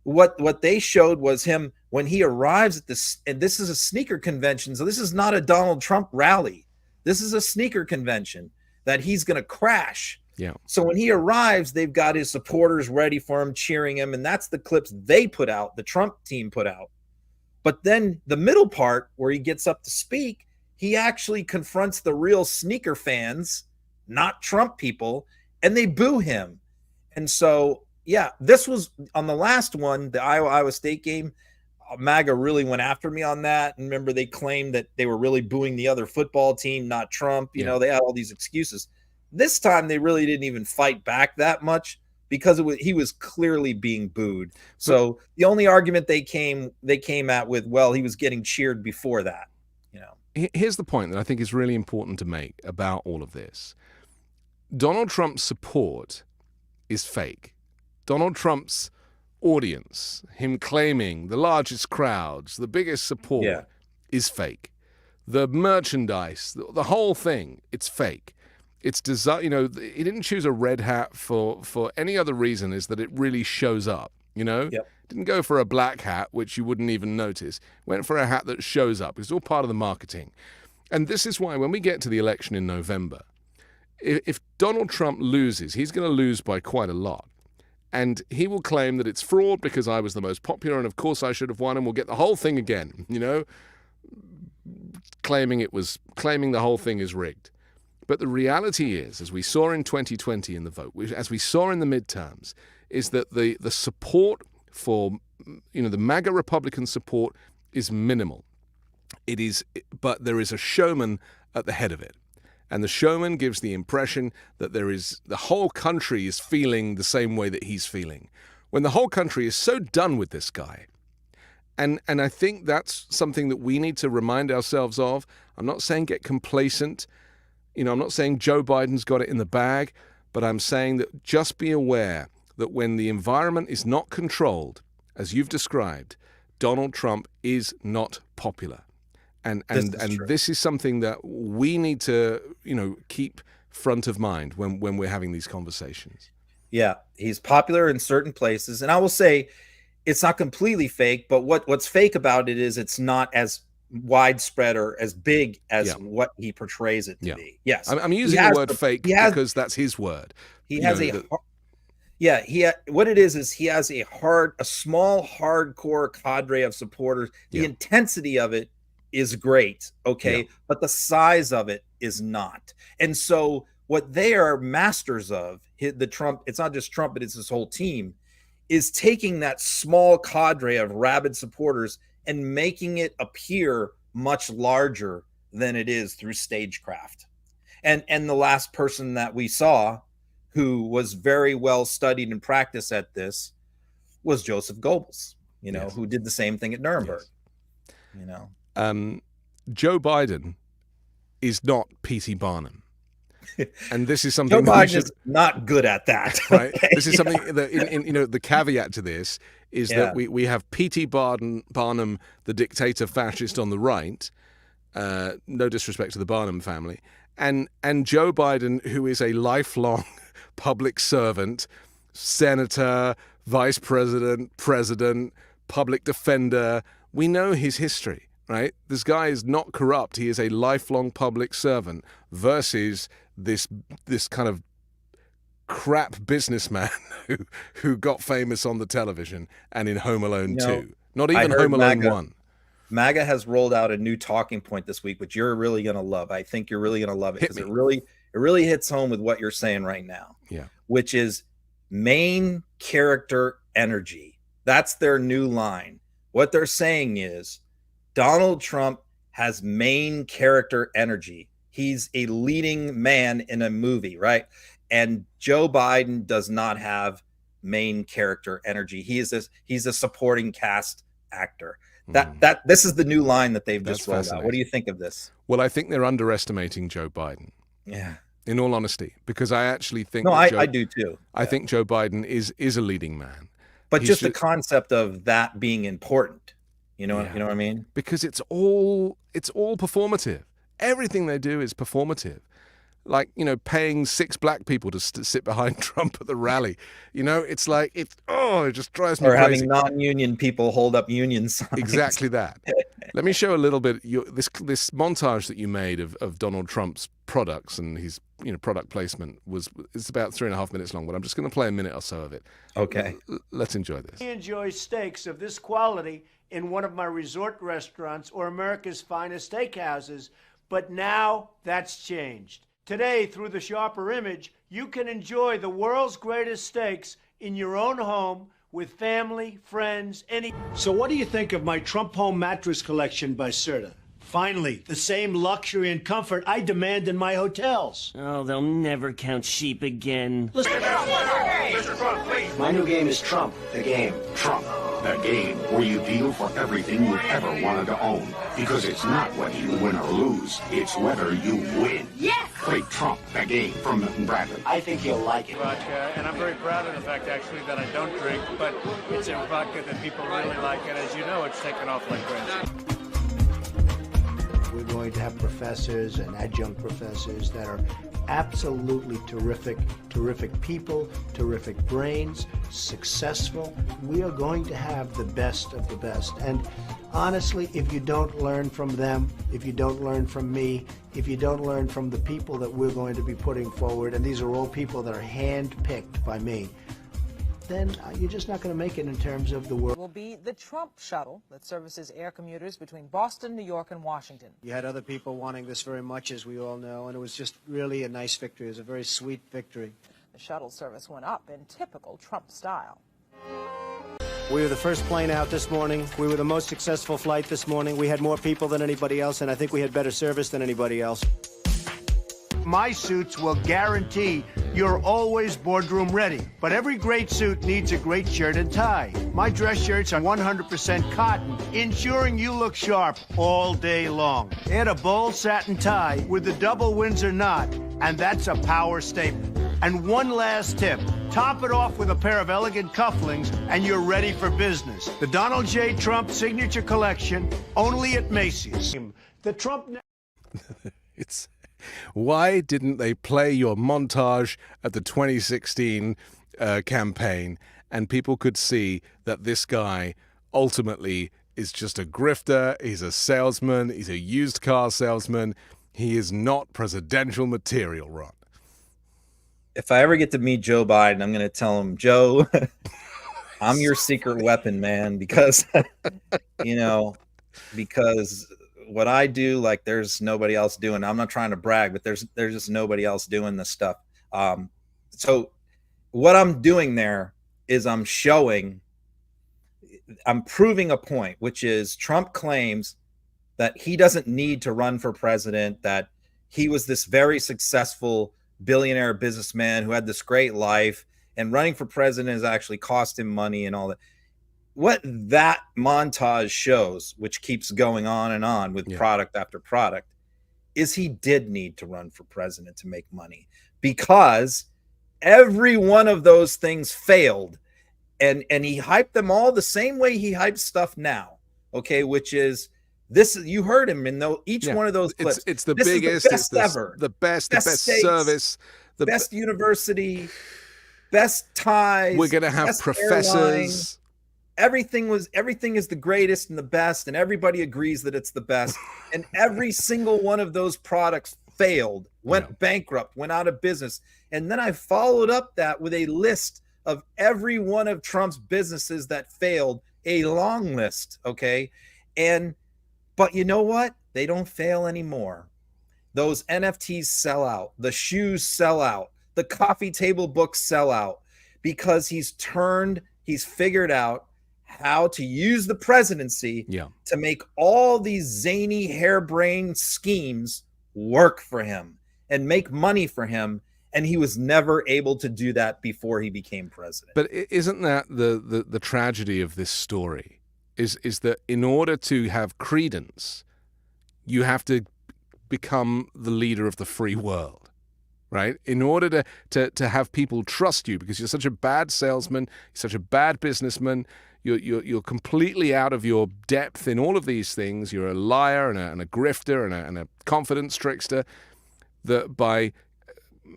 what they showed was him when he arrives at this, and this is a sneaker convention. So this is not a Donald Trump rally. This is a sneaker convention that he's going to crash. Yeah. So when he arrives, they've got his supporters ready for him, cheering him. And that's the clips they put out, the Trump team put out. But then the middle part where he gets up to speak, he actually confronts the real sneaker fans, not Trump people, and they boo him. And so, yeah, this was on the last one, the Iowa State game. MAGA really went after me on that. And remember, they claimed that they were really booing the other football team, not Trump. You know, they had all these excuses. This time, they really didn't even fight back that much because he was clearly being booed. So the only argument they came at with, well, he was getting cheered before that. You know, here's the point that I think is really important to make about all of this. Donald Trump's support is fake. Donald Trump's audience, him claiming the largest crowds, the biggest support, is fake. The merchandise, the whole thing, it's fake. It's designed, you know, he didn't choose a red hat for any other reason is that it really shows up, you know? Didn't go for a black hat, which you wouldn't even notice. Went for a hat that shows up. It's all part of the marketing. And this is why when we get to the election in November, if Donald Trump loses, he's going to lose by quite a lot. And he will claim that it's fraud because I was the most popular and of course I should have won, and we'll get the whole thing again, you know, claiming the whole thing is rigged. But the reality is, as we saw in 2020 in the vote, as we saw in the midterms, is that the support for, you know, the MAGA Republican support is minimal. It is, but there is a showman at the head of it. And the showman gives the impression that the whole country is feeling the same way that he's feeling, when the whole country is so done with this guy. And I think that's something that we need to remind ourselves of. I'm not saying get complacent. You know, I'm not saying Joe Biden's got it in the bag, but I'm saying that just be aware that when the environment is not controlled, as you've described, Donald Trump is not popular. And this is something that we need to, you know, keep front of mind when we're having these conversations. Yeah, he's popular in certain places. And I will say it's not completely fake, but what's fake about it is it's not as widespread or as big as what he portrays it to be. Yes. I'm using the word fake because that's his word. He has what it is he has a small hardcore cadre of supporters. The intensity of it is great, but the size of it is not. And so what they are masters of, the Trump, it's not just Trump, but it's his whole team, is taking that small cadre of rabid supporters and making it appear much larger than it is through stagecraft. And the last person that we saw who was very well studied and practiced at this was Joseph Goebbels, you know, who did the same thing at Nuremberg, you know. Joe Biden is not P.T. Barnum. And this is something Joe Biden is not good at that. Right? This is something that, you know, the caveat to this is that we have P.T. Barnum, the dictator fascist on the right, no disrespect to the Barnum family, and Joe Biden, who is a lifelong public servant, senator, vice president, president, public defender. We know his history. Right? This guy is not corrupt. He is a lifelong public servant versus this kind of crap businessman who got famous on the television and in Home Alone 2. Not even Home Alone 1. MAGA has rolled out a new talking point this week, which you're really going to love. I think you're really going to love it because it really hits home with what you're saying right now. Yeah. Which is main character energy. That's their new line. What they're saying is Donald Trump has main character energy. He's a leading man in a movie, right? And Joe Biden does not have main character energy. He's a supporting cast actor. This is the new line that they've just rolled out. What do you think of this? Well, I think they're underestimating Joe Biden. Yeah. In all honesty, because I actually think I do too. I think Joe Biden is a leading man. But just the concept of that being important. You know what I mean? Because it's all performative. Everything they do is performative. Like, paying 6 black people to sit behind Trump at the rally. It's like, it just drives me crazy. Or having non-union people hold up union signs. Exactly that. Let me show a little bit. This montage that you made of Donald Trump's products and his product placement it's about 3.5 minutes long, but I'm just going to play a minute or so of it. Okay. Let's enjoy this. I enjoy steaks of this quality in one of my resort restaurants or America's finest steakhouses, but now that's changed. Today, through the Sharper Image, you can enjoy the world's greatest steaks in your own home with family, friends, So what do you think of my Trump Home mattress collection by Serta? Finally, the same luxury and comfort I demand in my hotels. Oh, they'll never count sheep again. Mr. Trump, please. My new game is Trump, the game. Trump, the game where you deal for everything you've ever wanted to own. Because it's not whether you win or lose, it's whether you win. Yes! Play Trump, the game from Milton Bradley. I think you'll like it. Vodka, and I'm very proud of the fact, actually, that I don't drink, but it's a vodka that people really like, and as you know, it's taken off like crazy. We're going to have professors and adjunct professors that are absolutely terrific people, terrific brains, successful. We are going to have the best of the best. And honestly, if you don't learn from them, if you don't learn from me, if you don't learn from the people that we're going to be putting forward, and these are all people that are hand-picked by me, then you're just not going to make it in terms of the world. Will be the Trump shuttle that services air commuters between Boston, New York, and Washington. You had other people wanting this very much, as we all know, and it was just really a nice victory. It was a very sweet victory. The shuttle service went up in typical Trump style. We were the first plane out this morning. We were the most successful flight this morning. We had more people than anybody else, and I think we had better service than anybody else. My suits will guarantee you're always boardroom ready. But every great suit needs a great shirt and tie. My dress shirts are 100% cotton, ensuring you look sharp all day long. Add a bold satin tie with the double Windsor knot, and that's a power statement. And one last tip. Top it off with a pair of elegant cufflinks, and you're ready for business. The Donald J. Trump Signature Collection, only at Macy's. The Trump... Why didn't they play your montage at the 2016 campaign and people could see that this guy ultimately is just a grifter, he's a salesman, he's a used car salesman, he is not presidential material, Ron. If I ever get to meet Joe Biden, I'm going to tell him, Joe, I'm your secret weapon, man, because, because what I do, like, there's nobody else doing. I'm not trying to brag, but there's just nobody else doing this stuff. So what I'm doing there is I'm proving a point, which is Trump claims that he doesn't need to run for president, that he was this very successful billionaire businessman who had this great life, and running for president has actually cost him money and all that. What that montage shows, which keeps going on and on with product after product, is he did need to run for president to make money, because every one of those things failed, and he hyped them all the same way he hypes stuff now. Okay, which is this. You heard him in each one of those clips. It's the biggest, the best ever, the best states, service, the best university, best ties. We're gonna have professors. Airlines. Everything is the greatest and the best, and everybody agrees that it's the best. And every single one of those products failed, went bankrupt, went out of business. And then I followed up that with a list of every one of Trump's businesses that failed, a long list, okay? And But you know what? They don't fail anymore. Those NFTs sell out. The shoes sell out. The coffee table books sell out because he's figured out how to use the presidency to make all these zany, harebrained schemes work for him and make money for him. And he was never able to do that before he became president. But isn't that the tragedy of this story? Is that in order to have credence, you have to become the leader of the free world, right? In order to have people trust you, because you're such a bad salesman, you're such a bad businessman, you're completely out of your depth in all of these things. You're a liar and a grifter and a confidence trickster. That by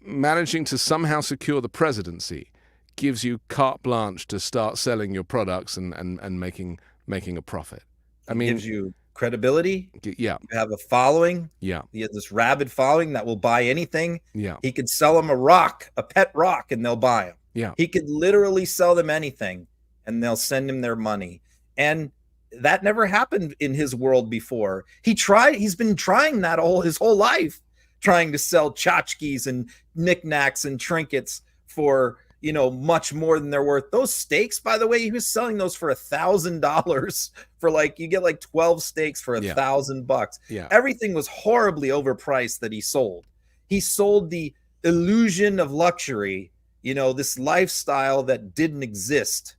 managing to somehow secure the presidency gives you carte blanche to start selling your products and making a profit. I mean, it gives you credibility. Yeah. You have a following. Yeah. You have this rabid following that will buy anything. Yeah. He could sell them a pet rock, and they'll buy him. Yeah. He could literally sell them anything, and they'll send him their money. And that never happened in his world before. He's been trying that his whole life, trying to sell tchotchkes and knickknacks and trinkets for, much more than they're worth. Those steaks, by the way, he was selling those for $1,000 for you get like 12 steaks for $1,000. Yeah. Everything was horribly overpriced that he sold. He sold the illusion of luxury, this lifestyle that didn't exist.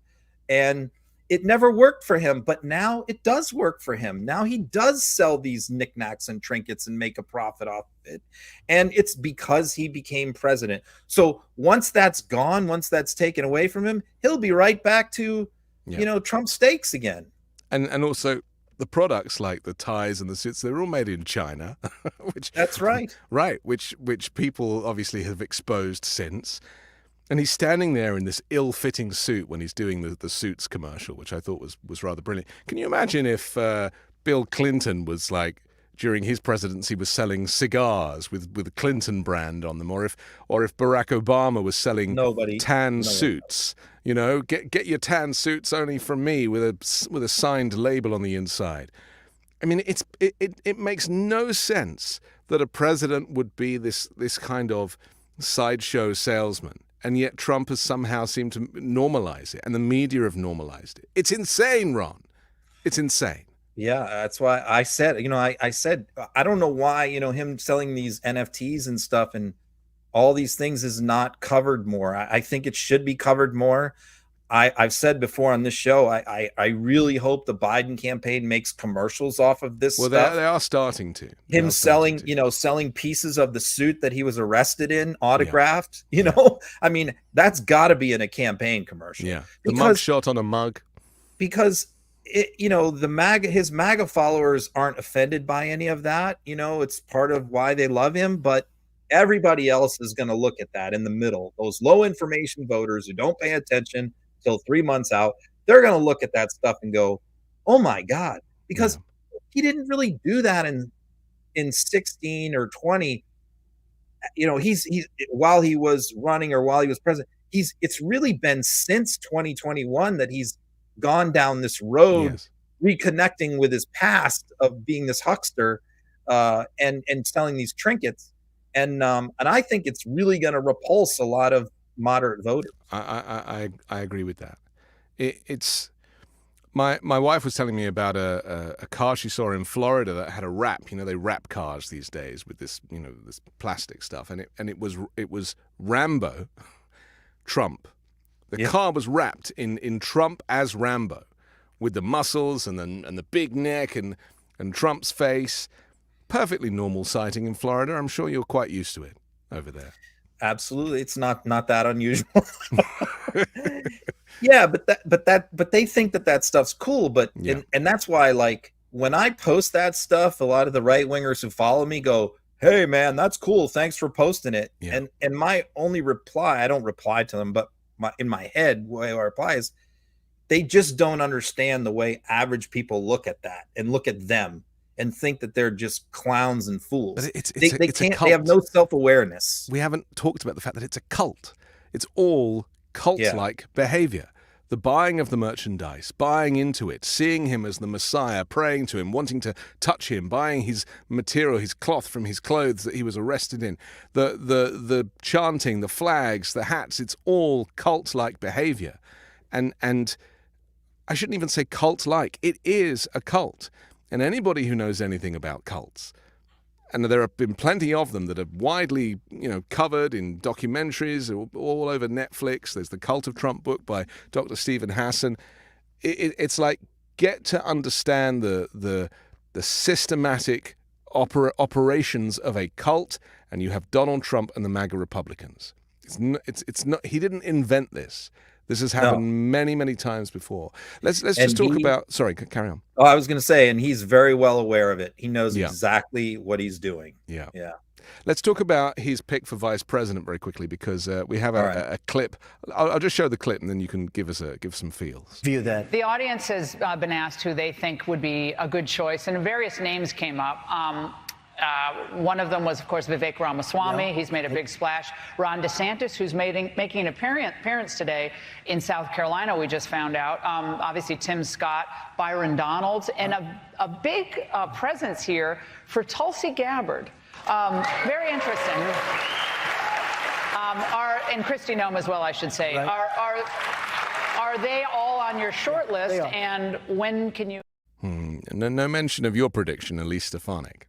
And it never worked for him, but now it does work for him. Now he does sell these knickknacks and trinkets and make a profit off of it. And it's because he became president. So once that's gone, once that's taken away from him, he'll be right back to, Trump steaks again. And also the products like the ties and the suits, they're all made in China. That's right. Right, which people obviously have exposed since. And he's standing there in this ill-fitting suit when he's doing the Suits commercial, which I thought was rather brilliant. Can you imagine if Bill Clinton was during his presidency was selling cigars with the Clinton brand on them, or if Barack Obama was selling tan suits? Get your tan suits only from me with a signed label on the inside. I mean, it makes no sense that a president would be this kind of sideshow salesman. And yet Trump has somehow seemed to normalize it, and the media have normalized it. It's insane, Ron. It's insane. Yeah, that's why I said, I said, I don't know why, him selling these NFTs and stuff and all these things is not covered more. I think it should be covered more. I've said before on this show, I really hope the Biden campaign makes commercials off of this stuff. Well, they are starting to. Him selling, selling pieces of the suit that he was arrested in, autographed. I mean, that's got to be in a campaign commercial. Yeah, the mug shot on a mug. Because his MAGA followers aren't offended by any of that. It's part of why they love him, but everybody else is going to look at that in the middle. Those low information voters who don't pay attention till 3 months out, they're going to look at that stuff and go, oh my God, because he didn't really do that in 16 or 20. He's while he was running or while he was president, it's really been since 2021 that he's gone down this road, reconnecting with his past of being this huckster and selling these trinkets. And I think it's really going to repulse a lot of moderate voters. I agree with that. It's my wife was telling me about a car she saw in Florida that had a wrap. They wrap cars these days with this this plastic stuff, and it was Rambo, Trump. The car was wrapped in Trump as Rambo, with the muscles and the big neck and Trump's face. Perfectly normal sighting in Florida. I'm sure you're quite used to it over there. Absolutely, it's not that unusual. Yeah, but they think that stuff's cool. But and that's why, when I post that stuff, a lot of the right wingers who follow me go, "Hey man, that's cool. Thanks for posting it." Yeah. And my only reply, I don't reply to them, but in my head, the way I reply is, they just don't understand the way average people look at that and look at them and think that they're just clowns and fools. They can't. They have no self-awareness. We haven't talked about the fact that it's a cult. It's all cult-like behavior. the buying of the merchandise, buying into it, seeing him as the Messiah, praying to him, wanting to touch him, buying his material, his cloth from his clothes that he was arrested in, the chanting, the flags, the hats, it's all cult-like behavior. And I shouldn't even say cult-like. It is a cult. And anybody who knows anything about cults, and there have been plenty of them that are widely, covered in documentaries all over Netflix. There's the Cult of Trump book by Dr. Stephen Hassan. It's like, get to understand the systematic operations of a cult, and you have Donald Trump and the MAGA Republicans. It's not. He didn't invent this. This has happened many, many times before. Let's just talk about. Sorry, carry on. Oh, I was going to say, and he's very well aware of it. He knows exactly what he's doing. Yeah. Let's talk about his pick for vice president very quickly, because we have a clip. I'll just show the clip, and then you can give some feels. View that. The audience has been asked who they think would be a good choice, and various names came up. One of them was, of course, Vivek Ramaswamy. Yeah. He's made a big splash. Ron DeSantis, who's making an appearance today in South Carolina, we just found out. Obviously, Tim Scott, Byron Donalds, and a big presence here for Tulsi Gabbard. Very interesting. And Kristi Noem as well, I should say. Right. Are they all on your short list? And when can you... No mention of your prediction, Elise Stefanik.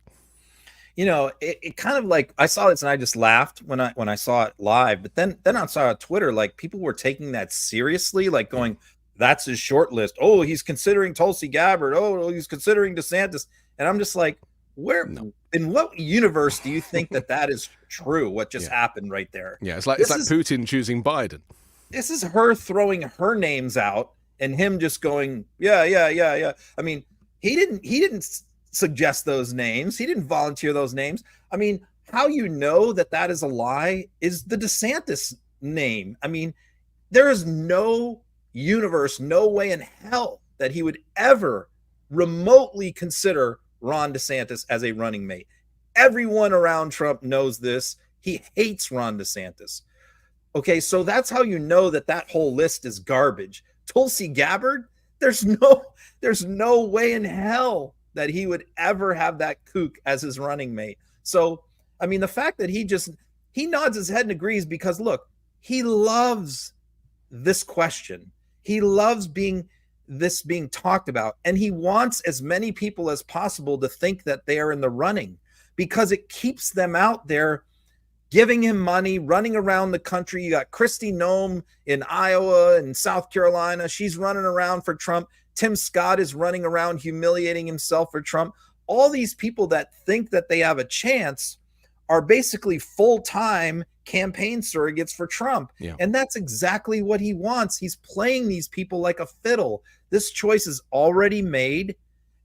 It kind of like, I saw this and I just laughed when I saw it live, but then I saw on Twitter, like, people were taking that seriously, like going, that's his short list. Oh, he's considering Tulsi Gabbard. Oh, he's considering DeSantis. And I'm just like, in what universe do you think that is true? What just happened right there? Yeah. It's like Putin choosing Biden. This is her throwing her names out and him just going, yeah. I mean, he didn't suggest those names. He didn't volunteer those names. I mean, how you know that is a lie is the DeSantis name. I mean, there is no universe, no way in hell that he would ever remotely consider Ron DeSantis as a running mate. Everyone around Trump knows this. He hates Ron DeSantis. Okay, so that's how you know that whole list is garbage. Tulsi Gabbard, there's no way in hell that he would ever have that kook as his running mate. So, I mean, the fact that he nods his head and agrees, because look, he loves this question. He loves being talked about, and he wants as many people as possible to think that they are in the running, because it keeps them out there giving him money, running around the country. You got Kristi Noem in Iowa and South Carolina. She's running around for Trump. Tim Scott is running around humiliating himself for Trump. All these people that think that they have a chance are basically full-time campaign surrogates for Trump. Yeah. And that's exactly what he wants. He's playing these people like a fiddle. This choice is already made,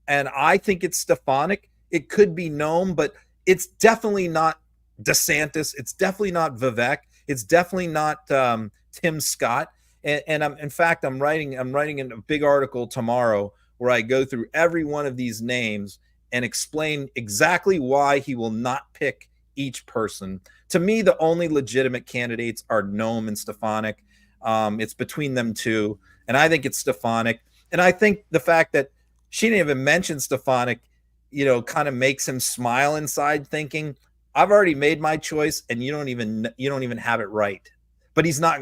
and I think it's Stefanik. It could be Noem, but it's definitely not DeSantis. It's definitely not Vivek. It's definitely not Tim Scott. And in fact, I'm writing in a big article tomorrow where I go through every one of these names and explain exactly why he will not pick each person. To me, the only legitimate candidates are Noem and Stefanik. It's between them two, and I think it's Stefanik. And I think the fact that she didn't even mention Stefanik, kind of makes him smile inside, thinking, I've already made my choice, and you don't even have it right. But he's not.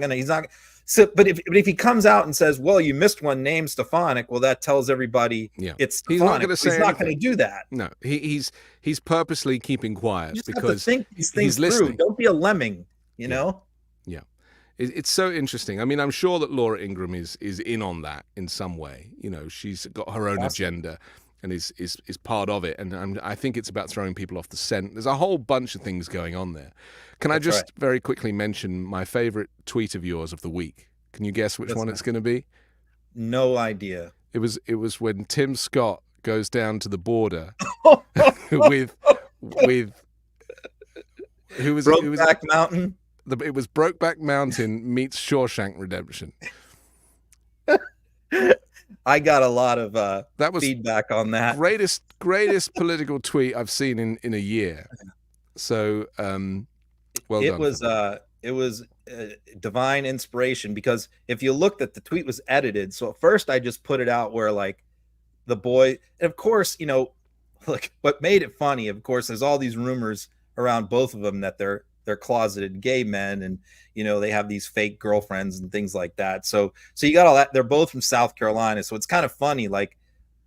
So, but if he comes out and says, well, you missed one name, Stefanik, well, that tells everybody it's Stefanik. He's not going to say He's not going to do that. No, he's purposely keeping quiet because have to think these things he's listening. Through. Don't be a lemming, you know? Yeah. It's so interesting. I mean, I'm sure that Laura Ingraham is in on that in some way. She's got her own agenda and is part of it. And I think it's about throwing people off the scent. There's a whole bunch of things going on there. Can I just very quickly mention my favorite tweet of yours of the week? Can you guess which one it's going to be? No idea. It was when Tim Scott goes down to the border with who was Brokeback Mountain. It was Brokeback Mountain meets Shawshank Redemption. I got a lot of that was feedback on that. Greatest political tweet I've seen in a year. So well it done. was divine inspiration, because if you looked at the tweet was edited. So at first I just put it out where like the boy, and of course, you know, like what made it funny, of course, there's all these rumors around both of them that they're closeted gay men, and you know, they have these fake girlfriends and things like that. So you got all that. They're both from South Carolina, so it's kind of funny, like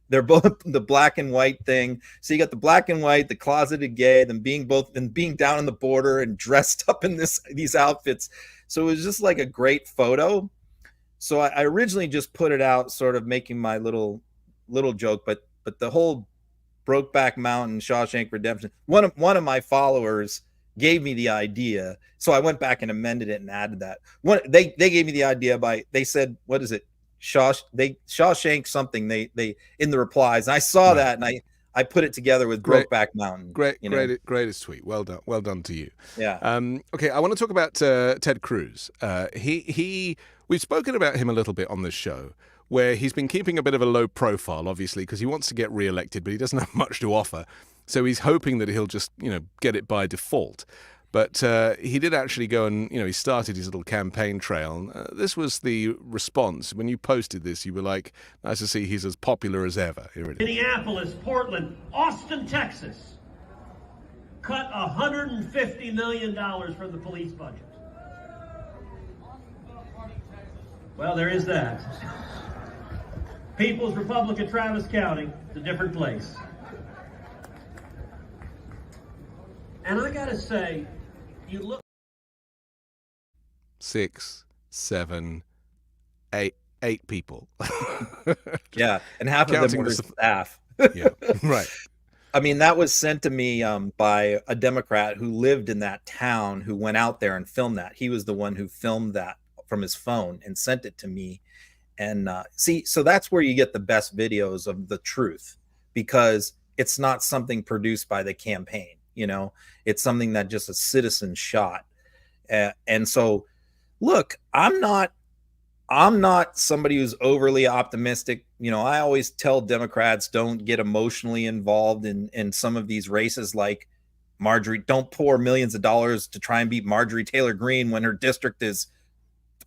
they're both the black and white thing. So you got the black and white, the closeted gay, them being down on the border and dressed up in these outfits. So it was just like a great photo. So I originally just put it out, sort of making my little joke, but the whole Brokeback Mountain, Shawshank Redemption, one of my followers gave me the idea, so I went back and amended it and added that. They gave me the idea they said, what is it? Shawshank something, they in the replies, and I saw that, and I put it together with Brokeback Mountain. Greatest tweet. Well done to you. Yeah. Okay, I want to talk about Ted Cruz. We've spoken about him a little bit on this show, where he's been keeping a bit of a low profile, obviously, because he wants to get re-elected, but he doesn't have much to offer. So he's hoping that he'll just, get it by default. But he did actually go and, he started his little campaign trail. This was the response. When you posted this, you were like, nice to see he's as popular as ever. Here it is. Minneapolis, Portland, Austin, Texas cut $150 million from the police budget. Well, there is that. People's Republic of Travis County, it's a different place. And I gotta say, you look 6, 7, 8 people. Yeah, and half of them were staff. Yeah, right. I mean, that was sent to me by a Democrat who lived in that town, who went out there and filmed that. He was the one who filmed that from his phone and sent it to me. And so that's where you get the best videos of the truth, because it's not something produced by the campaign. It's something that just a citizen shot. And so, look, I'm not somebody who's overly optimistic. I always tell Democrats, don't get emotionally involved in some of these races, like Marjorie. Don't pour millions of dollars to try and beat Marjorie Taylor Greene when her district is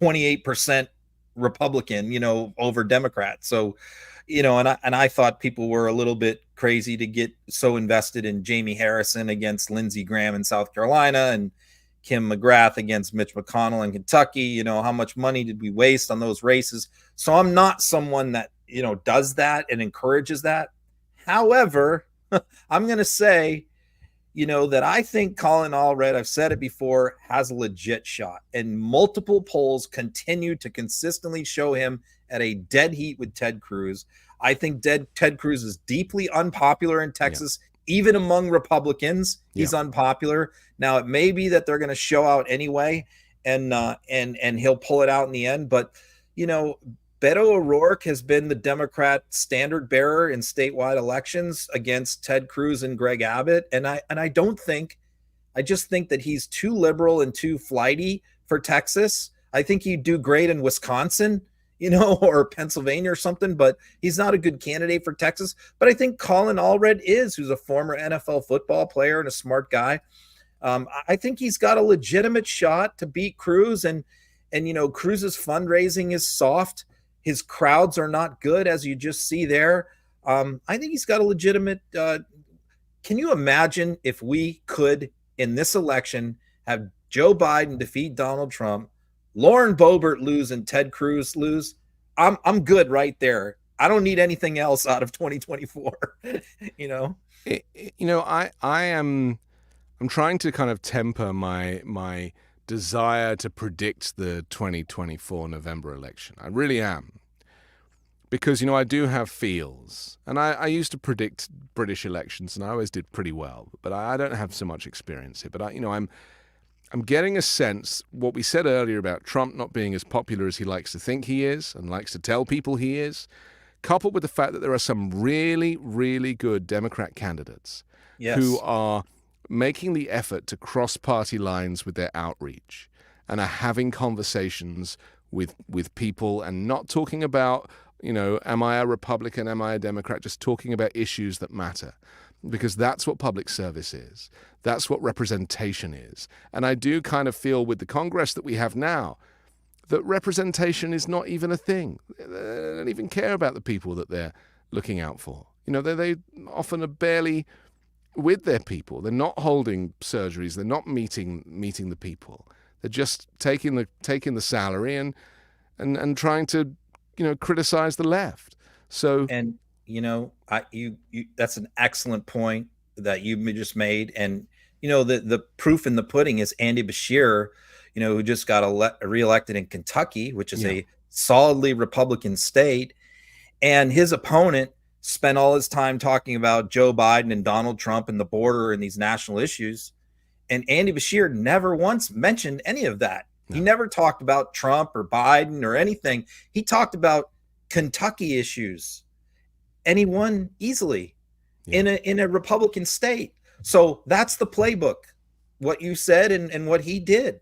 28% Republican, over Democrat. So, and I thought people were a little bit crazy to get so invested in Jamie Harrison against Lindsey Graham in South Carolina and Kim McGrath against Mitch McConnell in Kentucky. How much money did we waste on those races? So I'm not someone that, does that and encourages that. However, I'm going to say, that I think Colin Allred, I've said it before, has a legit shot. And multiple polls continue to consistently show him at a dead heat with Ted Cruz. I think Ted Cruz is deeply unpopular in Texas, even among Republicans. He's unpopular. Now, it may be that they're going to show out anyway, and he'll pull it out in the end. But, Beto O'Rourke has been the Democrat standard bearer in statewide elections against Ted Cruz and Greg Abbott. And I just think that he's too liberal and too flighty for Texas. I think he'd do great in Wisconsin, or Pennsylvania or something, but he's not a good candidate for Texas. But I think Colin Allred who's a former NFL football player and a smart guy. I think he's got a legitimate shot to beat Cruz. And Cruz's fundraising is soft. His crowds are not good, as you just see there. I think he's got a legitimate. Can you imagine if we could, in this election, have Joe Biden defeat Donald Trump, Lauren Boebert lose, and Ted Cruz lose? I'm good right there. I don't need anything else out of 2024. I'm trying to kind of temper my desire to predict the 2024 November election. I really am. Because, I do have feels. And I used to predict British elections, and I always did pretty well. But I don't have so much experience here. But, I'm getting a sense, what we said earlier about Trump not being as popular as he likes to think he is and likes to tell people he is, coupled with the fact that there are some really, really good Democrat candidates who are making the effort to cross party lines with their outreach and are having conversations with people and not talking about, am I a Republican, am I a Democrat, just talking about issues that matter. because that's what public service is. That's what representation is. And I do kind of feel with the Congress that we have now that representation is not even a thing. They don't even care about the people that they're looking out for. You know, they often are barely with their people. They're not holding surgeries. They're not meeting the people. They're just taking the salary and trying to, you know, criticize the left. So, and you know, you that's an excellent point that you just made. And you know, the proof in the pudding is Andy Beshear, you know, who just got reelected in Kentucky, which is a solidly Republican state, and his opponent spent all his time talking about Joe Biden and Donald Trump and the border and these national issues. And Andy Beshear never once mentioned any of that. No. He never talked about Trump or Biden or anything. He talked about Kentucky issues, and he won easily in a Republican state. So that's the playbook, what you said and what he did.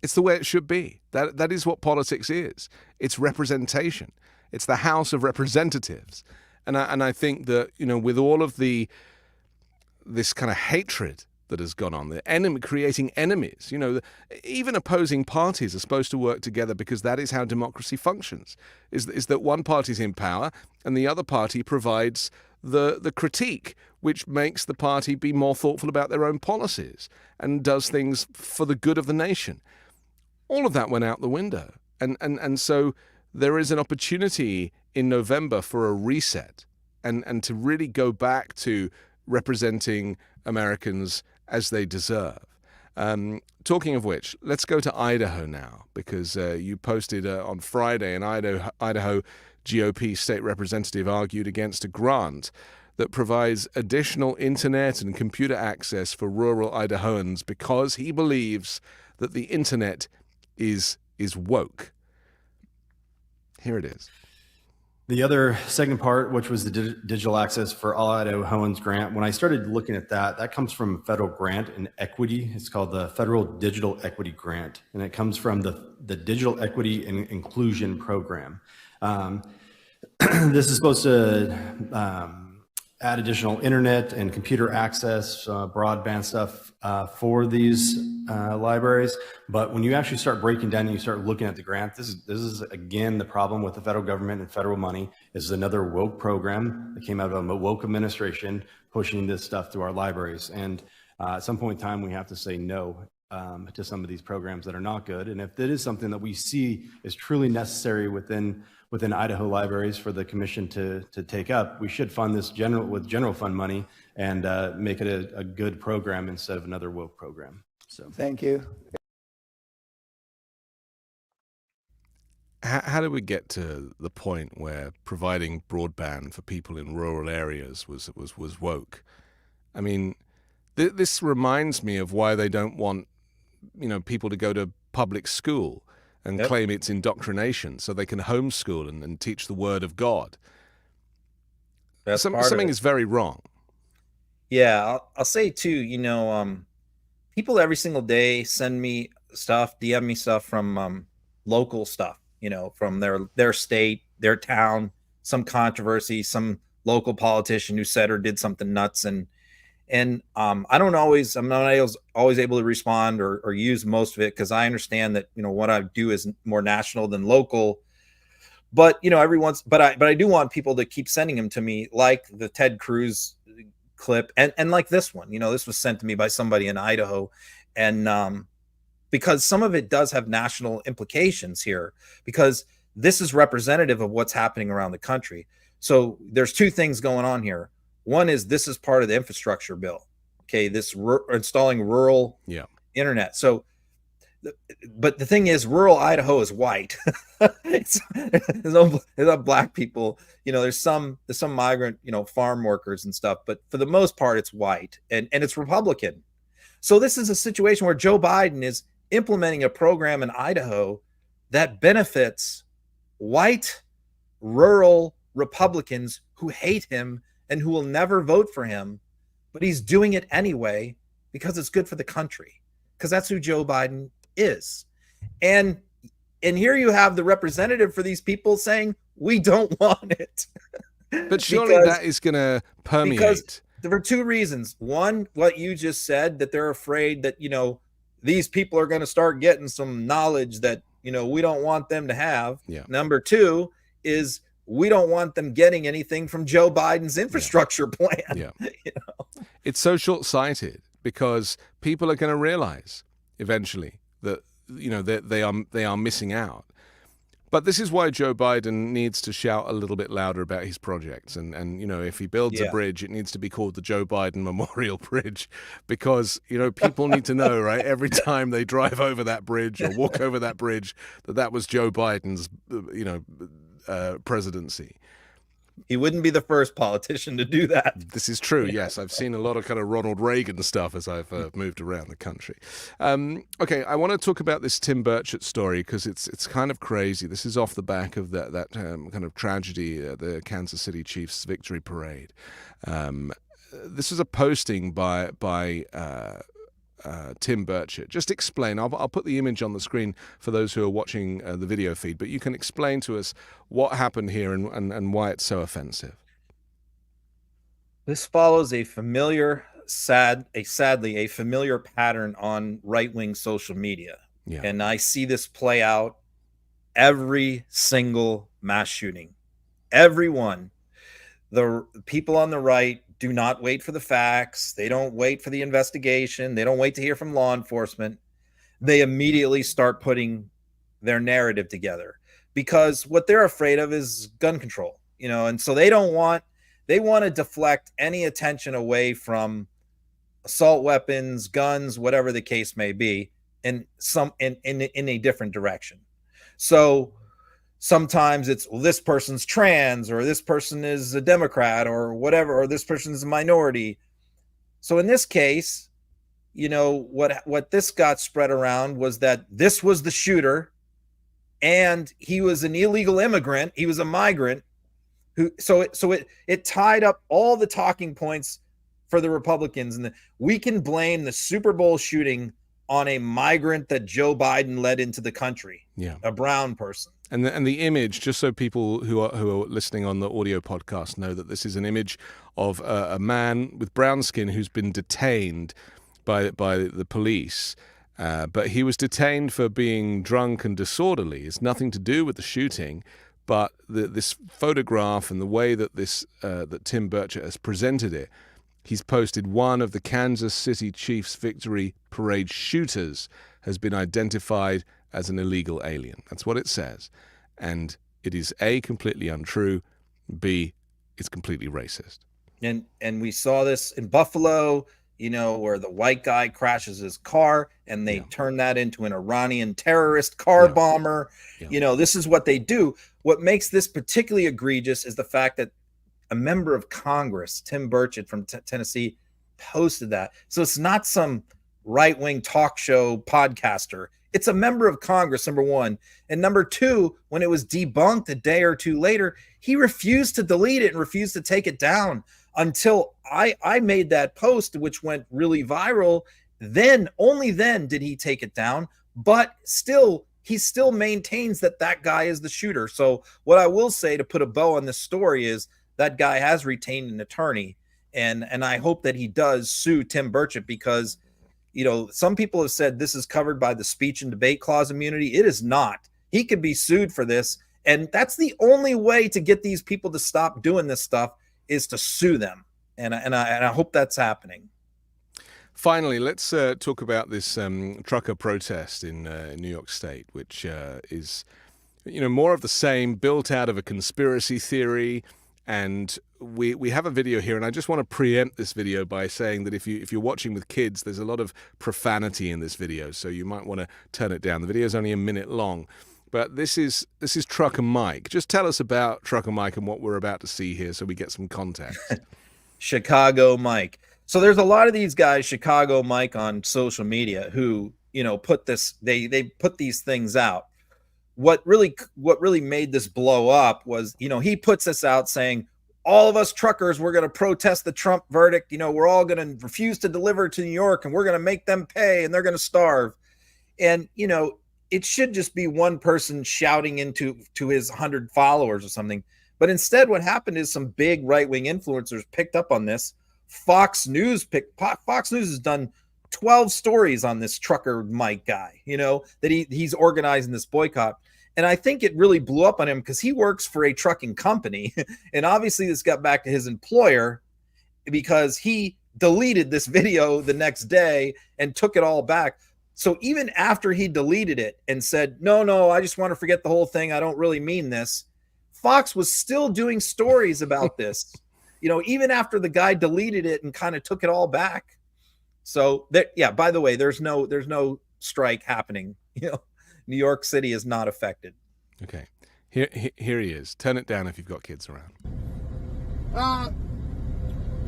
It's the way it should be. That is what politics is. It's representation. It's the House of Representatives. And I think that, you know, with all of this kind of hatred that has gone on, creating enemies, you know, even opposing parties are supposed to work together because that is how democracy functions, is that one party's in power and the other party provides the critique, which makes the party be more thoughtful about their own policies and does things for the good of the nation. All of that went out the window. And so there is an opportunity in November for a reset and to really go back to representing Americans as they deserve. Talking of which, let's go to Idaho now, because you posted on Friday an Idaho GOP state representative argued against a grant that provides additional internet and computer access for rural Idahoans because he believes that the internet is woke. Here it is. The other second part, which was the digital access for all Idahoans grant, when I started looking at that comes from a federal grant in equity. It's called the Federal Digital Equity Grant, and it comes from the Digital Equity and Inclusion Program. This is supposed to add additional internet and computer access, broadband stuff for these libraries. But when you actually start breaking down and you start looking at the grant, this is again the problem with the federal government and federal money. This is another woke program that came out of a woke administration pushing this stuff through our libraries. And at some point in time, we have to say no to some of these programs that are not good. And if it is something that we see is truly necessary within Idaho libraries for the commission to take up, we should fund this with general fund money and make it a good program instead of another woke program. So thank you. How did we get to the point where providing broadband for people in rural areas was woke? I mean, this reminds me of why they don't want, you know, people to go to public school and claim it's indoctrination so they can homeschool and teach the word of God. Something is very wrong. Yeah, I'll say too, you know, people every single day send me stuff, DM me stuff from local stuff, you know, from their state, their town, some controversy, some local politician who said or did something nuts. And I'm not always able to respond or use most of it because I understand that, you know, what I do is more national than local. But, you know, but I do want people to keep sending them to me, like the Ted Cruz clip and like this one. You know, this was sent to me by somebody in Idaho, and because some of it does have national implications here, because this is representative of what's happening around the country. So there's two things going on here. One is this is part of the infrastructure bill. Okay, this installing rural internet. So, but the thing is, rural Idaho is white. there's no black people. You know, there's some migrant, you know, farm workers and stuff. But for the most part, it's white and it's Republican. So this is a situation where Joe Biden is implementing a program in Idaho that benefits white rural Republicans who hate him and who will never vote for him, but he's doing it anyway because it's good for the country, because that's who Joe Biden is. And here you have the representative for these people saying, we don't want it. But surely that is going to permeate. for two reasons. One, what you just said, that they're afraid that, these people are going to start getting some knowledge that, we don't want them to have. Yeah. Number two is we don't want them getting anything from Joe Biden's infrastructure plan. Yeah. It's so short-sighted because people are going to realize eventually that, they are missing out. But this is why Joe Biden needs to shout a little bit louder about his projects. And if he builds a bridge, it needs to be called the Joe Biden Memorial Bridge because, people need to know, right, every time they drive over that bridge or walk over that bridge, that was Joe Biden's, presidency. He wouldn't be the first politician to do that. This is true, yes. I've seen a lot of kind of Ronald Reagan stuff as I've moved around the country. Okay, I want to talk about this Tim Burchett story because it's kind of crazy. This is off the back of that kind of tragedy, the Kansas City Chiefs victory parade. This is a posting by Tim Burchett. Just explain. I'll put the image on the screen for those who are watching the video feed, but you can explain to us what happened here and why it's so offensive. This follows a sadly a familiar pattern on right-wing social media. Yeah. And I see this play out every single mass shooting. Everyone. The people on the right do not wait for the facts. They don't wait for the investigation. They don't wait to hear from law enforcement. They immediately start putting their narrative together because what they're afraid of is gun control, and so they want to deflect any attention away from assault weapons, guns, whatever the case may be, in a different direction. So sometimes it's, well, this person's trans, or this person is a Democrat, or whatever, or this person's a minority. So in this case, what this got spread around was that this was the shooter, and he was an illegal immigrant. He was a migrant. It tied up all the talking points for the Republicans, and we can blame the Super Bowl shooting on a migrant that Joe Biden led into the country. Yeah, a brown person. And the image, just so people who are listening on the audio podcast know that this is an image of a man with brown skin who's been detained by the police, but he was detained for being drunk and disorderly. It's nothing to do with the shooting, but this photograph and the way that that Tim Burchett has presented it, he's posted one of the Kansas City Chiefs victory parade shooters has been identified as an illegal alien. That's what it says. And it is A, completely untrue, B, it's completely racist. And we saw this in Buffalo, where the white guy crashes his car and they turn that into an Iranian terrorist car bomber. Yeah. This is what they do. What makes this particularly egregious is the fact that a member of Congress, Tim Burchett from Tennessee, posted that. So it's not some right-wing talk show podcaster. It's a member of Congress, number one. And number two, when it was debunked a day or two later, he refused to delete it and refused to take it down until I made that post, which went really viral. Then, only then did he take it down. But still, he still maintains that guy is the shooter. So what I will say to put a bow on this story is that guy has retained an attorney. And I hope that he does sue Tim Burchett because some people have said this is covered by the speech and debate clause immunity. It is not. He could be sued for this. And that's the only way to get these people to stop doing this stuff is to sue them. And I hope that's happening. Finally, let's talk about this trucker protest in New York State, which is, more of the same, built out of a conspiracy theory. And we have a video here, and I just want to preempt this video by saying that if you're watching with kids, there's a lot of profanity in this video, so you might want to turn it down. The video is only a minute long, but this is Trucker Mike. Just tell us about Trucker Mike and what we're about to see here, so we get some context. Chicago Mike. So there's a lot of these guys, Chicago Mike, on social media who put this. They put these things out. What really made this blow up was, he puts this out saying, all of us truckers, we're going to protest the Trump verdict. We're all going to refuse to deliver to New York, and we're going to make them pay, and they're going to starve. And, it should just be one person shouting into his 100 followers or something. But instead, what happened is some big right-wing influencers picked up on this, Fox News has done 12 stories on this trucker Mike guy, that he's organizing this boycott. And I think it really blew up on him because he works for a trucking company. And obviously this got back to his employer because he deleted this video the next day and took it all back. So even after he deleted it and said, no, I just want to forget the whole thing, I don't really mean this, Fox was still doing stories about this, even after the guy deleted it and kind of took it all back. So by the way, there's no strike happening. New York City is not affected. Okay. Here he is. Turn it down if you've got kids around.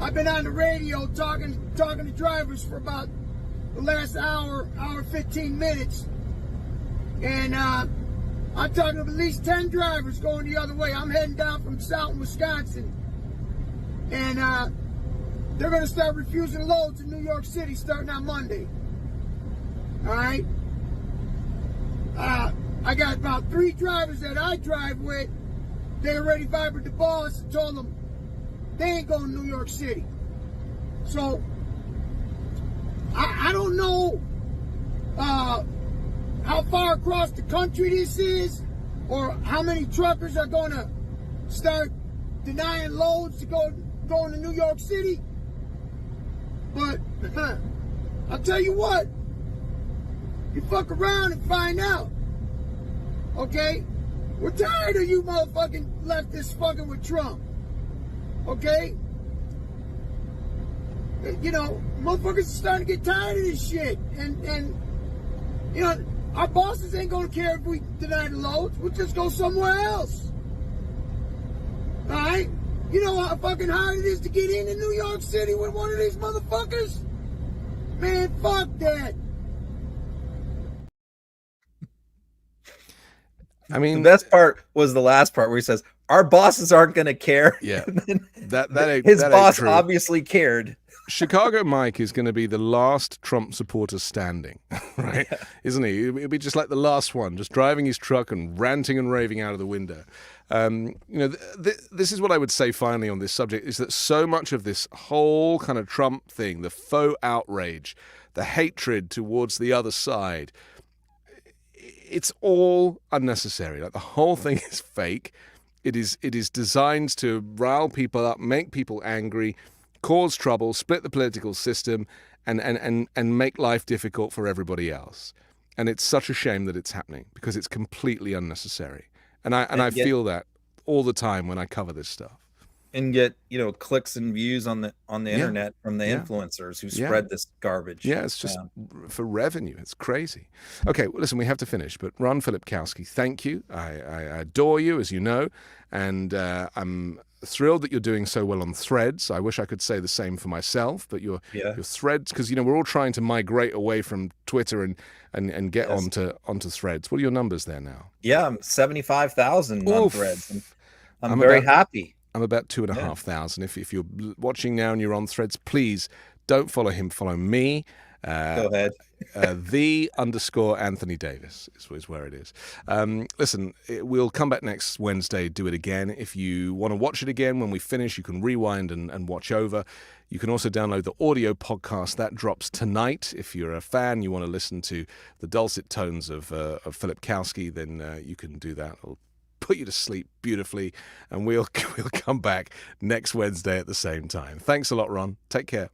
I've been on the radio talking to drivers for about the last hour 15 minutes. And I'm talking to at least 10 drivers going the other way. I'm heading down from Southern Wisconsin. And they're going to start refusing loads in New York City starting on Monday. All right? I got about 3 drivers that I drive with. They already vibrated the boss and told them they ain't going to New York City. So I don't know how far across the country this is or how many truckers are going to start denying loads to going to New York City. But I'll tell you what, you fuck around and find out. Okay? We're tired of you motherfucking leftists fucking with Trump. Okay? Motherfuckers are starting to get tired of this shit. And our bosses ain't gonna care if we deny the loads. We'll just go somewhere else. Alright? You know how fucking hard it is to get into New York City with one of these motherfuckers? Man, fuck that. I mean, the best part was the last part where he says, our bosses aren't going to care. Yeah. that his that boss true. obviously cared. Chicago Mike is going to be the last Trump supporter standing, right? Yeah. Isn't he? He'll be just like the last one, just driving his truck and ranting and raving out of the window. This is what I would say finally on this subject, is that so much of this whole kind of Trump thing, the faux outrage, the hatred towards the other side, it's all unnecessary. Like, the whole thing is fake. It is designed to rile people up, make people angry, cause trouble, split the political system, and make life difficult for everybody else. And it's such a shame that it's happening because it's completely unnecessary. And I feel that all the time when I cover this stuff. And get clicks and views on the internet from the influencers who spread this garbage. Yeah, it's just for revenue. It's crazy. Okay, well, listen, we have to finish. But Ron Filipkowski, thank you. I adore you, as you know, and I'm thrilled that you're doing so well on Threads. I wish I could say the same for myself, but your Threads, because we're all trying to migrate away from Twitter and get onto Threads. What are your numbers there now? Yeah, I'm 75,000 on Threads. And I'm very happy. I'm about 2,500. If you're watching now and you're on Threads, please don't follow him. Follow me. Go ahead. _Anthony Davis is where it is. Listen, we'll come back next Wednesday, do it again. If you want to watch it again when we finish, you can rewind and watch over. You can also download the audio podcast. That drops tonight. If you're a fan, you want to listen to the dulcet tones of Filipkowski, then you can do that. It'll put you to sleep beautifully, and we'll come back next Wednesday at the same time. Thanks a lot, Ron. Take care.